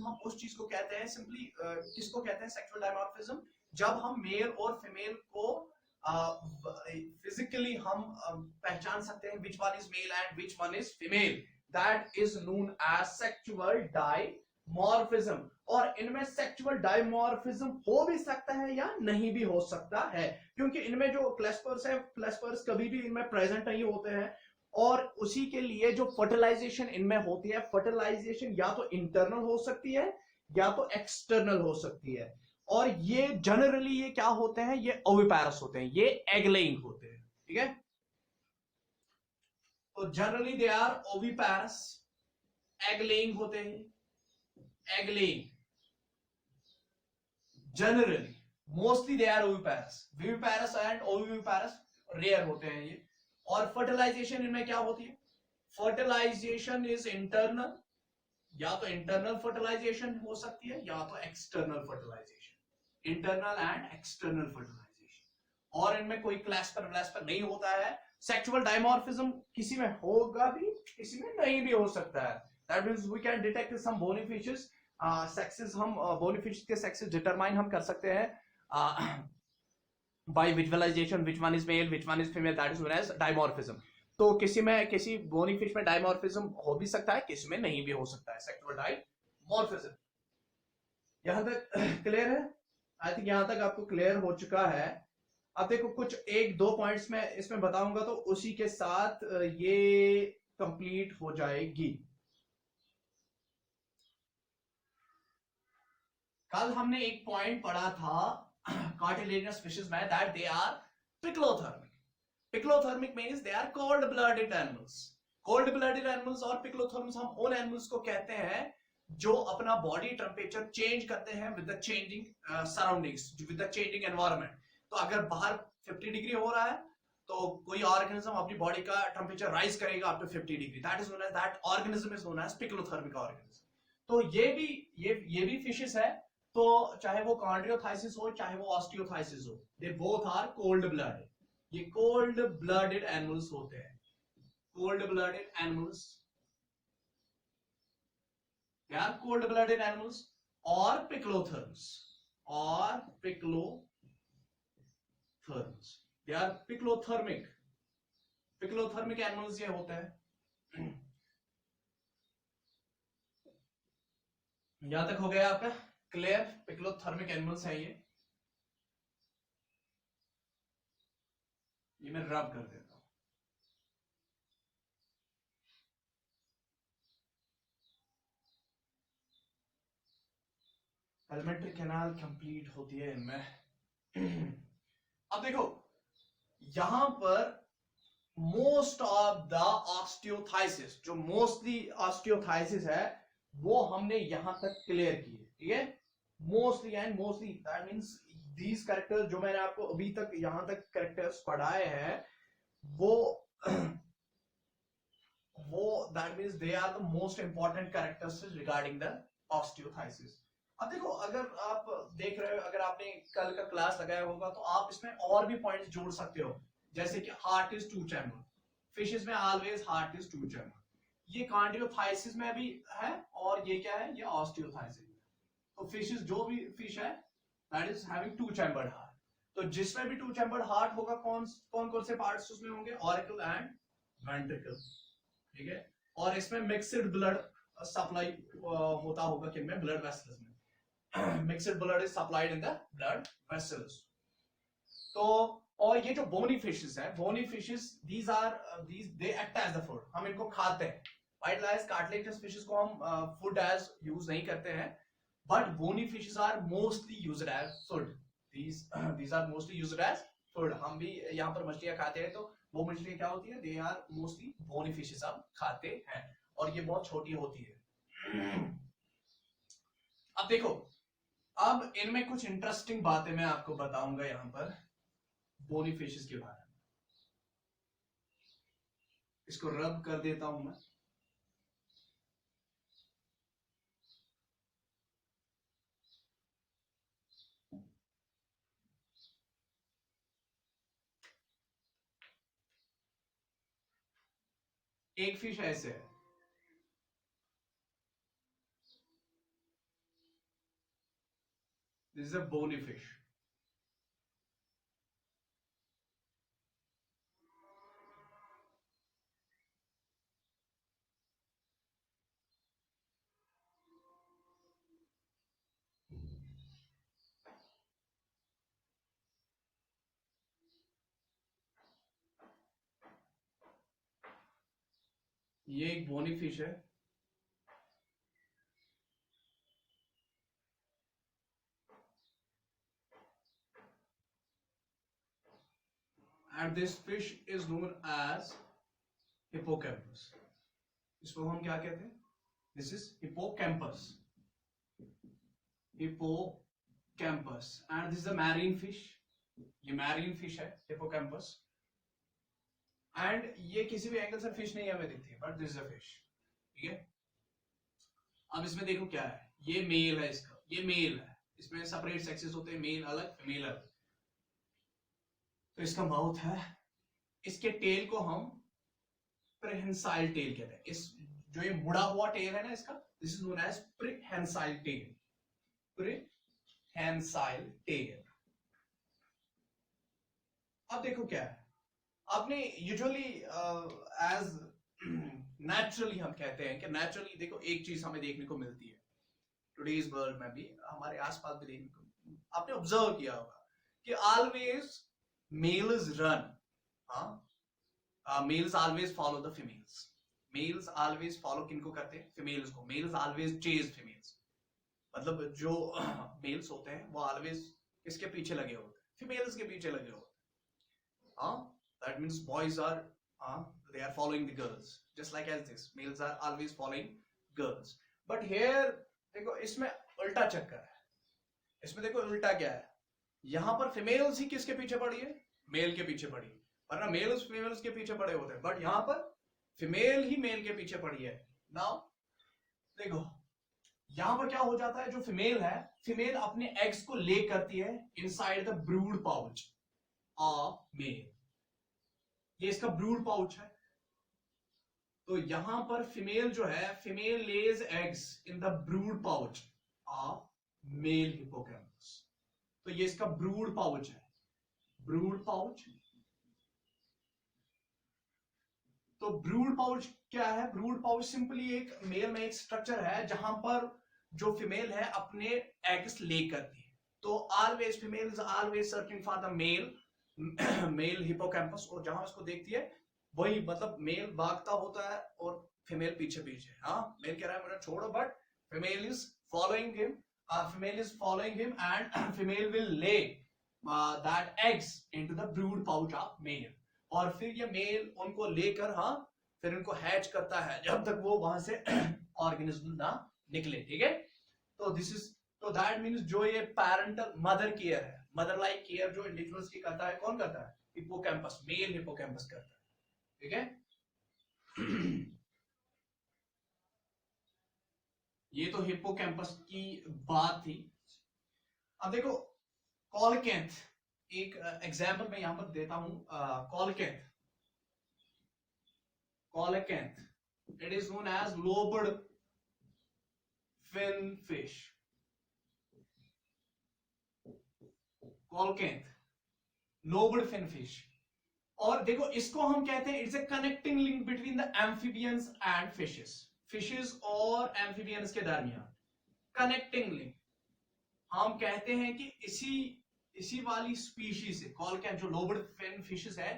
हम उस चीज को कहते हैं, सिंपली किसको कहते हैं सेक्सुअल डायमॉर्फिज्म? जब हम मेल और फीमेल को फिजिकली हम पहचान सकते हैं which one is male and which one is female, that is known as sexual dimorphism। और इनमें सेक्सुअल डायमॉर्फिज्म हो भी सकता है या नहीं भी हो सकता है, क्योंकि इनमें जो क्लेस्पर्स है, क्लेस्पर्स कभी भी इनमें प्रेजेंट नहीं होते हैं। और उसी के लिए जो फर्टिलाइजेशन इनमें होती है, फर्टिलाइजेशन या तो इंटरनल हो सकती है या तो एक्सटर्नल हो सकती है। और ये जनरली ये क्या होते हैं? ये ओविपैरस होते हैं, ये एग लेइंग होते हैं। ठीक है, तो generally they are oviparous, egg laying होते हैं। Egg laying generally, mostly they are oviparous. Viviparous and oviparous rare होते हैं ये। और फर्टिलाइजेशन इनमें क्या होती है? फर्टिलाइजेशन इज इंटरनल, या तो इंटरनल फर्टिलाइजेशन हो सकती है या तो external fertilisation, internal and external fertilisation. और इनमें कोई क्लैस्पर नहीं होता है। सेक्सुअल डायमॉर्फिज्म किसी में होगा भी, किसी में नहीं भी हो सकता है। That means we can detect some bony fishes sexes, हम बोनी फिश के सेक्सेस डिटरमाइन हम कर सकते हैं by visualisation, which one is male which one is female, that is known as dimorphism. तो किसी बोनी फिश में डायमॉर्फिज्म हो भी सकता है, किसी में नहीं भी हो सकता है, सेक्सुअल डायमॉर्फिज्म। यहां तक क्लियर है? आई थिंक यहां तक आपको क्लियर हो चुका है। अब देखो कुछ एक दो पॉइंट्स में इसमें बताऊंगा तो उसी के साथ ये कंप्लीट हो जाएगी। कल हमने एक पॉइंट पढ़ा था कार्टिलेजिनस फिशेस में, that they are poikilothermic. Poikilothermic means they are cold blooded animals. Cold blooded animals और पिक्लोथर्म्स हम उन एनिमल्स को कहते हैं जो अपना बॉडी टेम्परेचर चेंज करते हैं with the changing surroundings, with the changing environment. तो अगर बाहर 50 डिग्री हो रहा है तो कोई ऑर्गेनिज्म अपनी बॉडी का टेम्परेचर राइज करेगा up to 50 degree, that is known as, that organism is known as poikilothermic organism. तो ये भी फिशेस है, तो चाहे वो कॉन्ड्रियोथाइसिस हो चाहे वो ऑस्टियोथाइसिस हो, they both are cold blooded. ये कोल्ड ब्लडेड एनिमल्स होते हैं, cold blooded animals, they are cold blooded animals. और पिक्लोथर्म्स, और पिक्लोथर्म्स, दे आर पिक्लोथर्मिक। पिक्लोथर्मिक एनिमल्स ये होते हैं। यहां तक हो गया आपका क्लियर? पिक्लोथर्मिक एनिमल्स है ये मैं रब कर देता हूं। एलिमेंट्री कैनाल कंप्लीट होती है इनमें। अब देखो यहां पर मोस्ट ऑफ द ऑस्टियोथाइसिस, जो मोस्टली ऑस्टियोथाइसिस है वो हमने यहां तक क्लियर की है, ठीक है? Mostly and mostly that means these characters जो मैंने आपको अभी तक यहां तक कैरेक्टर्स पढ़ाए हैं वो that means they are the most important characters regarding the osteichthyes. अब देखो अगर आप देख रहे हो, अगर आपने कल का क्लास लगाया होगा तो आप इसमें और भी पॉइंट्स जोड़ सकते हो, जैसे कि heart is two chamber, fishes में always heart is two chamber. ये कार्डियोथाइसिस में भी है और ये क्या है, ये ऑस्टियोथाइसिस। तो फिशेस जो भी फिश है that is having two chambered heart. तो जिसमें भी टू चैम्बर्ड हार्ट होगा कौन कौन से पार्ट्स उसमें होंगे? ऑरिकल एंड वेंट्रिकल, ठीक है? और इसमें मिक्सड ब्लड सप्लाई होता होगा किनमें? ब्लड वेसल्स में। Mixed blood is supplied in the blood vessels. तो और ये जो बोनी फिशेस है, bony fishes these they act as the food, हम इनको खाते हैं। व्हाइट लाइस कार्टिलेजिनस फिशेस को हम फूड एज यूज नहीं करते हैं, but bony fishes are mostly used as food. These are mostly used as food. हम भी यहाँ पर मछलियां खाते हैं तो वो मछलियां क्या होती है? They are mostly bony fishes हम खाते हैं और ये बहुत छोटी होती है। अब देखो, अब इनमें कुछ इंटरेस्टिंग बातें मैं आपको बताऊंगा यहाँ पर बोनी फिशेस के बारे में। इसको रब कर देता हूं मैं। एक फिश ऐसे है, this is a bony fish. ये एक बोनी फिश है, and this fish is known as hippocampus. इसको हम क्या कहते हैं? This is hippocampus. Hippocampus, and this is a marine fish. ये marine fish है hippocampus. And ये किसी भी एंगल से फिश नहीं हमें दिखती है, but this is a fish. ठीक है? अब इसमें देखो क्या है, ये मेल है, इसका ये मेल है, इसमें सेपरेट सेक्सेस होते हैं, मेल अलग फीमेल अलग। तो इसका माउथ है, इसके टेल को हम प्रीहेंसाइल टेल कहते हैं। इस जो ये मुड़ा हुआ टेल है ना इसका, this is known as prehensile tail. Prehensile tail. अब देखो क्या है, आपने यूजुअली एज नेचुरली हम कहते हैं कि नेचुरली देखो एक चीज हमें देखने को मिलती है, टुडेज वर्ल्ड में भी, हमारे आसपास भी देखने को आपने ऑब्जर्व किया होगा कि always males run, males always follow the females, males always follow किनको करते हैं, फीमेल्स को, मेल्स ऑलवेज चेज फीमेल्स, मतलब जो मेल्स होते हैं वो ऑलवेज किसके पीछे लगे होते हैं, फीमेल्स के पीछे लगे होते हैं, that means boys are they are following the girls just like as this, males are always following girls, but here देखो इसमें उल्टा चक्कर है, इसमें देखो उल्टा क्या है, यहां पर फीमेल्स ही किसके पीछे पड़ी है, मेल के पीछे पड़ी है, वरना मेल्स फीमेल्स के पीछे पड़े होते हैं, बट यहां पर फीमेल ही मेल के पीछे पड़ी है। नाउ देखो यहां पर क्या हो जाता है, जो फीमेल है, फीमेल अपने एग्स को ले करती है inside the brood pouch of male, ये इसका ब्रूड पाउच है, तो यहां पर फीमेल जो है, female Lay's eggs in the brood pouch of male hippocampus, तो ये इसका ब्रूड पाउच है, ब्रूड पाउच। तो ब्रूड पाउच क्या है, ब्रूड पाउच सिंपली एक मेल में एक स्ट्रक्चर है जहां पर जो फीमेल है अपने एग्स ले करती है, तो always females always searching for the male male Hippocampus, और जहां उसको देखती है वही, मतलब मेल भागता होता है और फीमेल पीछे पीछे, मेल कह रहा है मुझे छोड़ो, but female is following him, female is following him and female will lay that eggs into the brood pouch of male, और फिर ये मेल उनको लेकर फिर उनको हैच करता है जब तक वो वहां से ऑर्गेनिज्म ना निकले, ठीक है। तो दिस इज, तो दैट मींस जो ये पैरेंटल मदर केयर है, मदर लाइक केयर जो इंडिविजुअल्स की करता है, कौन करता है, हिप्पोकैम्पस, मेल हिप्पोकैम्पस करता है, ठीक है। ये तो हिप्पोकैम्पस की बात थी। अब देखो कॉलकैंथ, एक एग्जांपल मैं यहां पर देता हूं, coelacanth, coelacanth, it is known as lobed fin fish, coelacanth, lobed fin fish, और देखो इसको हम कहते हैं it's a connecting link between the amphibians and fishes, fishes और एम्फीबियंस के दरमियान कनेक्टिंग लिंक, हम कहते हैं कि इसी वाली स्पीशीज से, कॉलकैंथ जो लोबड फिन फिशेस है,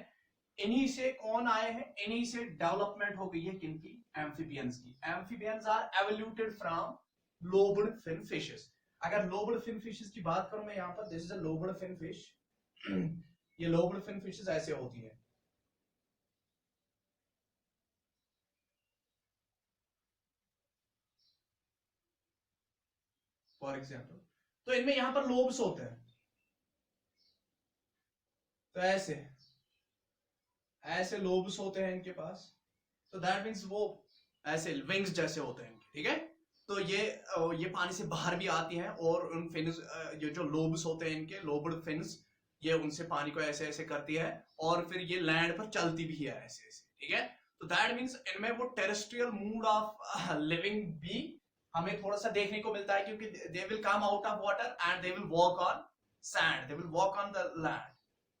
इन्हीं से कौन आए हैं, इन्हीं से डेवलपमेंट हो गई है किनकी, एम्फीबियंस की, amphibians are evoluted from lobed fin fishes. अगर लोबड फिन फिशेस की बात करूं मैं यहां पर, this is a lobed fin fish, ये लोबड फिन फिशेस ऐसे होती है, फॉर एग्जाम्पल, तो इनमें यहां पर लोब्स होते हैं, तो ऐसे लोब्स होते हैं इनके पास, तो दैट मींस वो ऐसे विंग्स जैसे होते हैं, ठीक है। तो ये पानी से बाहर भी आती हैं, और उन फिन्स, ये जो लोब्स होते हैं इनके, लोब्ड फिन्स, ये उनसे पानी को ऐसे ऐसे करती है, और फिर ये लैंड पर चलती भी है ऐसे ऐसे, ठीक है। तो दैट मींस इनमें वो टेरेस्ट्रियल मूड ऑफ लिविंग भी हमें थोड़ा सा देखने को मिलता है, क्योंकि they will come out of water and they will walk on sand, they will walk on the land,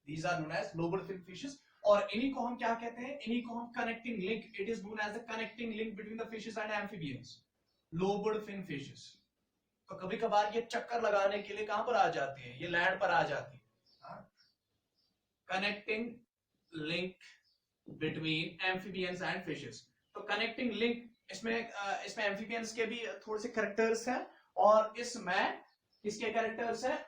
these are known as lobed fin fishes. और इन्हीं को हम क्या कहते हैं, इन्हीं को हम connecting link, it is known as the connecting link between the fishes and amphibians, lobed fin fishes. तो कभी कभार ये चक्कर लगाने के लिए कहां पर आ जाती है, ये लैंड पर आ जाती है, connecting link between amphibians and fishes. तो कनेक्टिंग लिंक, इसमें एम्फीबियंस के भी थोड़े से कैरेक्टर्स हैं, और इसमें किसके कैरेक्टर्स हैं,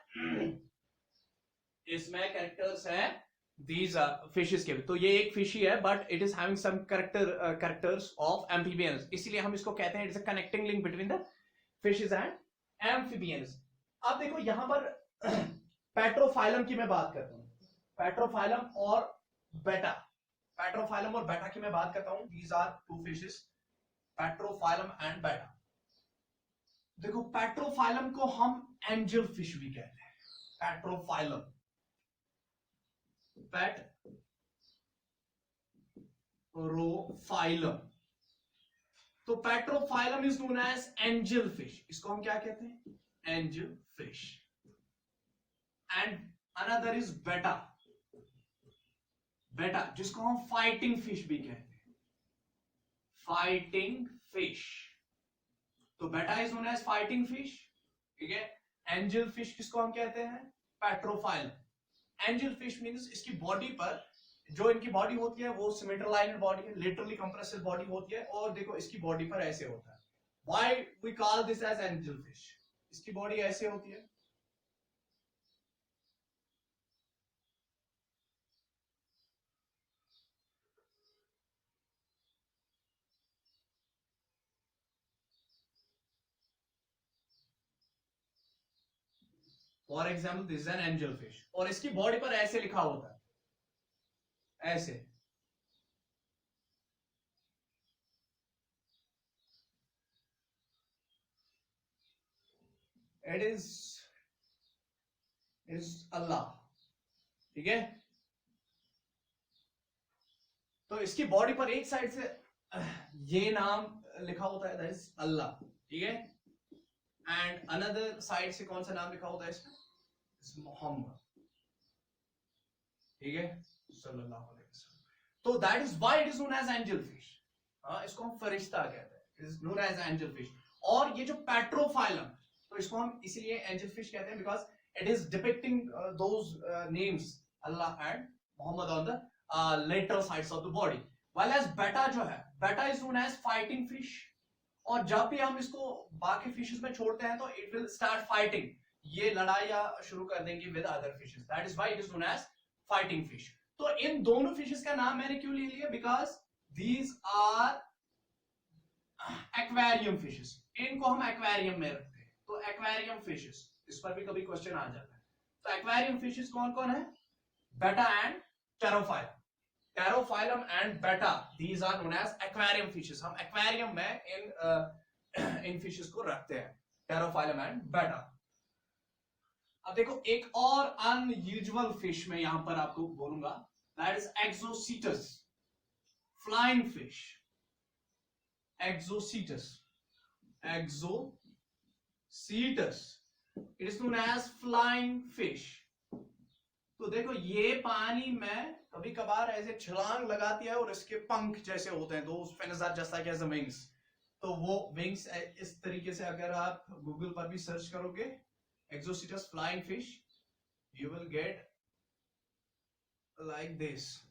इसमें कैरेक्टर्स हैं these are fishes के भी। तो ये एक फिश ही है, but it is having some characters of amphibians, इसीलिए हम इसको कहते हैं it's a connecting link between the fishes and amphibians. अब देखो यहां पर पेट्रोफाइलम की मैं बात करता हूं, पेट्रोफाइलम और बेटा, पेट्रोफाइलम और बेटा की मैं बात करता हूं, these are two fishes, Pterophyllum and Betta. देखो पेट्रोफाइलम को हम एंजल फिश भी कहते हैं, पेट्रोफाइलम, पेट्रोफाइलम। तो Pterophyllum is known as angel fish, इसको हम क्या कहते हैं, angel fish. And another is Betta, Betta जिसको हम फाइटिंग फिश भी कहते हैं, फाइटिंग फिश। तो betta is known as fighting fish, ठीक है। एंजल फिश किसको हम कहते हैं? पेट्रोफाइल। एंजल फिश मींस इसकी बॉडी पर जो इनकी बॉडी होती है वो सिमेट्रोलाइनर बॉडी है, लिटरली कंप्रेसिव बॉडी होती है, और देखो इसकी बॉडी पर ऐसे होता है। Why we call this as angel fish? इसकी बॉडी ऐसे होती है, for example this is an angel fish, और इसकी बॉडी पर ऐसे लिखा होता है, ऐसे। इट इज अल्लाह, ठीक है। तो इसकी बॉडी पर एक साइड से ये नाम लिखा होता है, दैट इज अल्लाह, ठीक है। एंड अनदर साइड से कौन सा नाम लिखा होता है इसमें? मोहम्मद, ठीक है, सल्लल्लाहु अलैहि वसल्लम। तो that is why it is known as angel fish. हाँ, इसको हम फरिश्ता कहते हैं, it is known as angel fish. और ये जो पेट्रोफाइलम, तो इसको हम इसलिए एंजल फिश कहते हैं because it is depicting those names Allah and Mohammed on the lateral sides of the body. While as betta जो है, betta is known as fighting fish. और जब भी हम इसको बाकी फिशेस में छोड़ते हैं तो इट विल स्टार्ट फाइटिंग, ये लड़ाइयां शुरू कर देंगे with other fishes, that is why it is known as fighting fish. तो इन दोनों फिशेस का नाम मैंने क्यों ले लिया? Because these are aquarium fishes, इनको हम एक्वेरियम में रखते हैं। तो एक्वेरियम फिशेस, इस पर भी कभी क्वेश्चन आ जाता है। तो एक्वेरियम फिशेस कौन कौन है? Betta and pterophyllum. Pterophyllum and betta, these are known as aquarium fishes. हम एक्वेरियम में इन फिशेस को रखते हैं, टेरोफाइलम एंड बेटा। अब देखो एक और अनयूजुअल फिश में यहां पर आपको बोलूंगा, that is exocoetus, flying fish. Exocoetus, exocoetus, it is known as flying fish. तो देखो ये पानी में कभी कभार ऐसे छलांग लगाती है और इसके पंख जैसे होते हैं, दो fins are just like as a wings. तो वो विंग्स इस तरीके से, अगर आप गूगल पर भी सर्च करोगे exocoetus flying fish, you will get like this.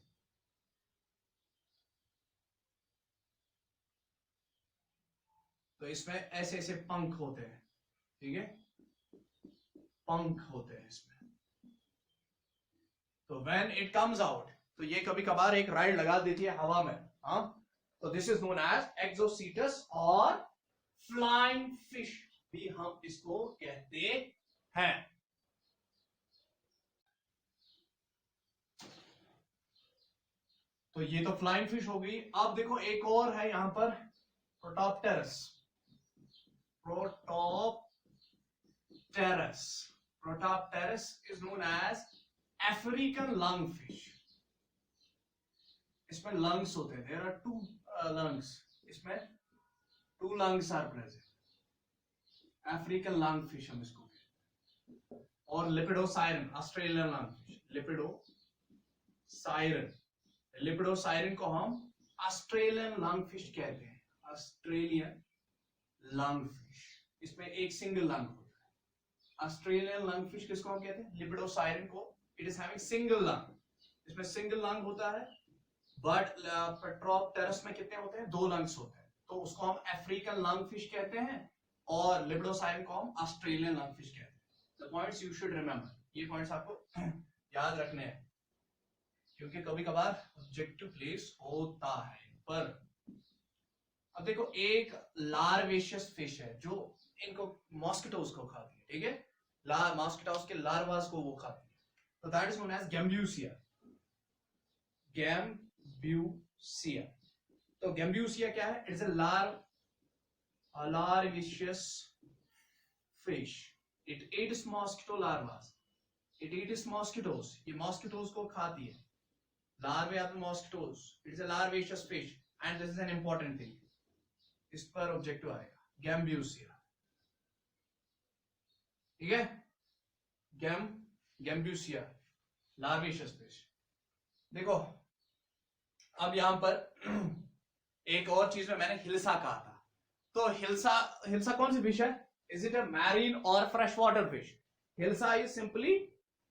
तो इसमें ऐसे ऐसे पंख होते हैं, ठीक है, पंख होते हैं इसमें। तो when it comes out, तो ये कभी कभार एक राइड लगा देती है हवा में, हाँ। तो दिस इज नोन एज एक्सोसीटस और फ्लाइंग फिश भी हम इसको कहते हैं। तो ये तो फ्लाइंग फिश हो गई। अब देखो एक और है यहां पर, protopterus. Protopterus, protopterus is known as African lung fish. इसमें लंग्स होते हैं, देयर आर 2 लंग्स, इसमें 2 lungs are present. African lung fish हम इसको कहते हैं। और lepidosiren, Australian lung fish, lepidosiren, lepidosiren को हम ऑस्ट्रेलियन लंग फिश कहते हैं, ऑस्ट्रेलियन लंग फिश। इसमें एक सिंगल लंग होता है। ऑस्ट्रेलियन लंग फिश किसको हम कहते हैं? लिपिडोसाइरन को। It is having single lung, इसमें सिंगल लंग होता है। बट प्रोटोप्टेरस में कितने होते हैं? 2 लंग्स होते हैं। तो उसको हम अफ्रीकन लंग फिश कहते हैं और लिपिडोसाइरन को हम ऑस्ट्रेलियन लंग फिश कहते हैं। The points you should remember, ये पॉइंट्स आपको याद रखने हैं क्योंकि कभी कभार ऑब्जेक्टिव प्लेस होता है। पर अब देखो एक लार्वेशियस फिश है जो इनको मॉस्किटोज को खाती है, ठीक है, मॉस्किटोज के लार्वास को वो खाती है। तो that is known as gambusia. Gambusia, तो गैम्ब्यूसिया क्या है? It's a larvicidous fish. It eats mosquito larvas, it eats mosquitoes, ये मॉस्किटोज को खाती है। larvae are the mosquitoes. It is a larvaceous fish and this is an important thing. इस पर objective आएगा, गैम्ब्यूसिया, ठीक है, गैम्ब्यूसिया लार्वेशियस फिश। देखो अब यहां पर एक और चीज में मैंने हिल्सा कहा था। तो हिल्सा हिल्सा कौन सी फिश है? इज इट अ मैरीन और fresh water fish? Hilsa is simply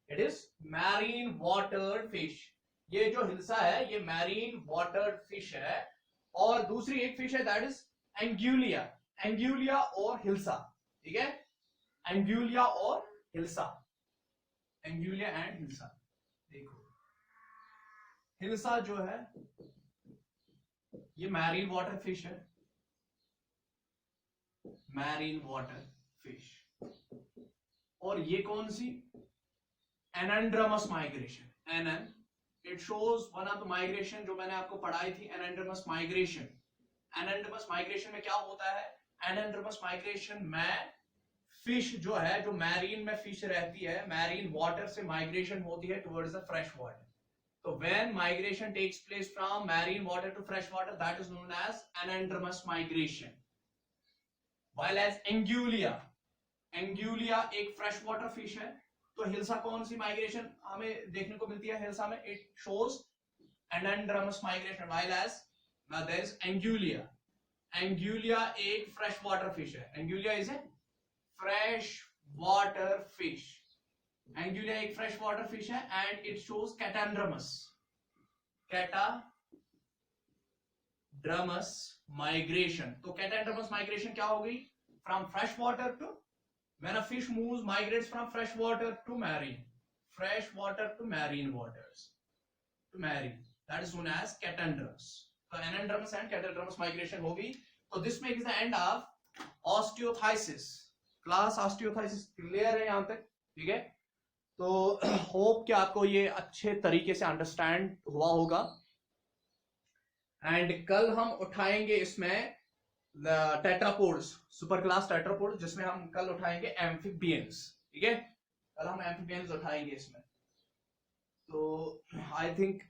it is marine water fish. ये जो हिल्सा है ये मैरीन वाटर फिश है। और दूसरी एक फिश है दैट इज एंग्यूलिया। एंग्यूलिया और हिल्सा, ठीक है, एंग्यूलिया और हिल्सा, एंग्यूलिया एंड हिल्सा। देखो हिल्सा जो है ये मैरीन वाटर फिश है, मैरीन वाटर फिश। और ये कौन सी? Anadromous migration. एनएन it shows one of the migration जो मैंने आपको पढ़ाई थी, एनेंड्रमस माइग्रेशन। एनेंड्रमस माइग्रेशन में क्या होता है? एनेंड्रमस माइग्रेशन में फिश जो है, जो मैरीन में फिश रहती है, मैरीन वाटर से माइग्रेशन होती है टुवर्ड्स द फ्रेश वाटर। तो when migration takes place from marine water to fresh water, that is known as anadromous migration. While as anguilla, एंग्यूलिया एक फ्रेश वाटर फिश है। तो हिल्सा कौन सी माइग्रेशन हमें देखने को मिलती है? हिल्सा में it shows anadromous migration, while as there is Anguilla. एंग्यूलिया एक फ्रेश वाटर फिश है। Anguilla is a fresh water fish. Anguilla एक फ्रेश वाटर फिश है and it shows catadromous, catadromous migration. तो कैटाड्रमस माइग्रेशन क्या हो गई? From fresh water to, when a fish moves migrates from fresh water to marine, fresh water to marine waters, to marine, that is known as catandrums. So anadromous and catadromous migration होगी। तो this makes the end of osteothesis class। osteothesis clear है यहां तक? ठीक है, तो hope कि आपको ये अच्छे तरीके से अंडरस्टैंड हुआ होगा। एंड कल हम उठाएंगे इसमें टेट्रापोड्स, सुपर क्लास टेट्रापोड्स, जिसमें हम कल उठाएंगे एम्फीबियंस। ठीक है, कल हम एम्फीबियंस उठाएंगे इसमें। तो I think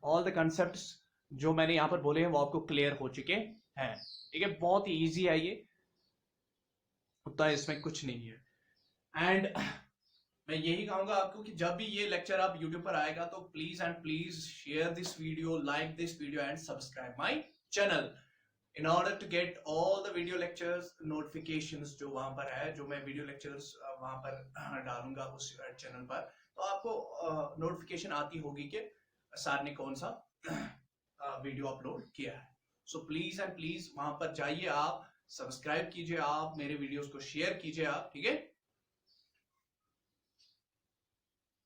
all the concepts जो मैंने यहां पर बोले हैं वो आपको क्लियर हो चुके हैं। ठीक है, बहुत ही इजी है ये, उतना इसमें कुछ नहीं है। एंड मैं यही कहूंगा आपको कि जब भी ये लेक्चर आप यूट्यूब पर आएगा तो please and please share this video, like this video and subscribe my channel in order to get all the video lectures notifications जो वहां पर है, जो मैं वीडियो लेक्चर्स वहां पर डालूंगा उस चैनल पर, तो आपको नोटिफिकेशन आती होगी कि सर ने कौन सा वीडियो अपलोड किया है। सो प्लीज एंड प्लीज वहां पर जाइए, आप सब्सक्राइब कीजिए, आप मेरे वीडियोस को शेयर कीजिए आप। ठीक है,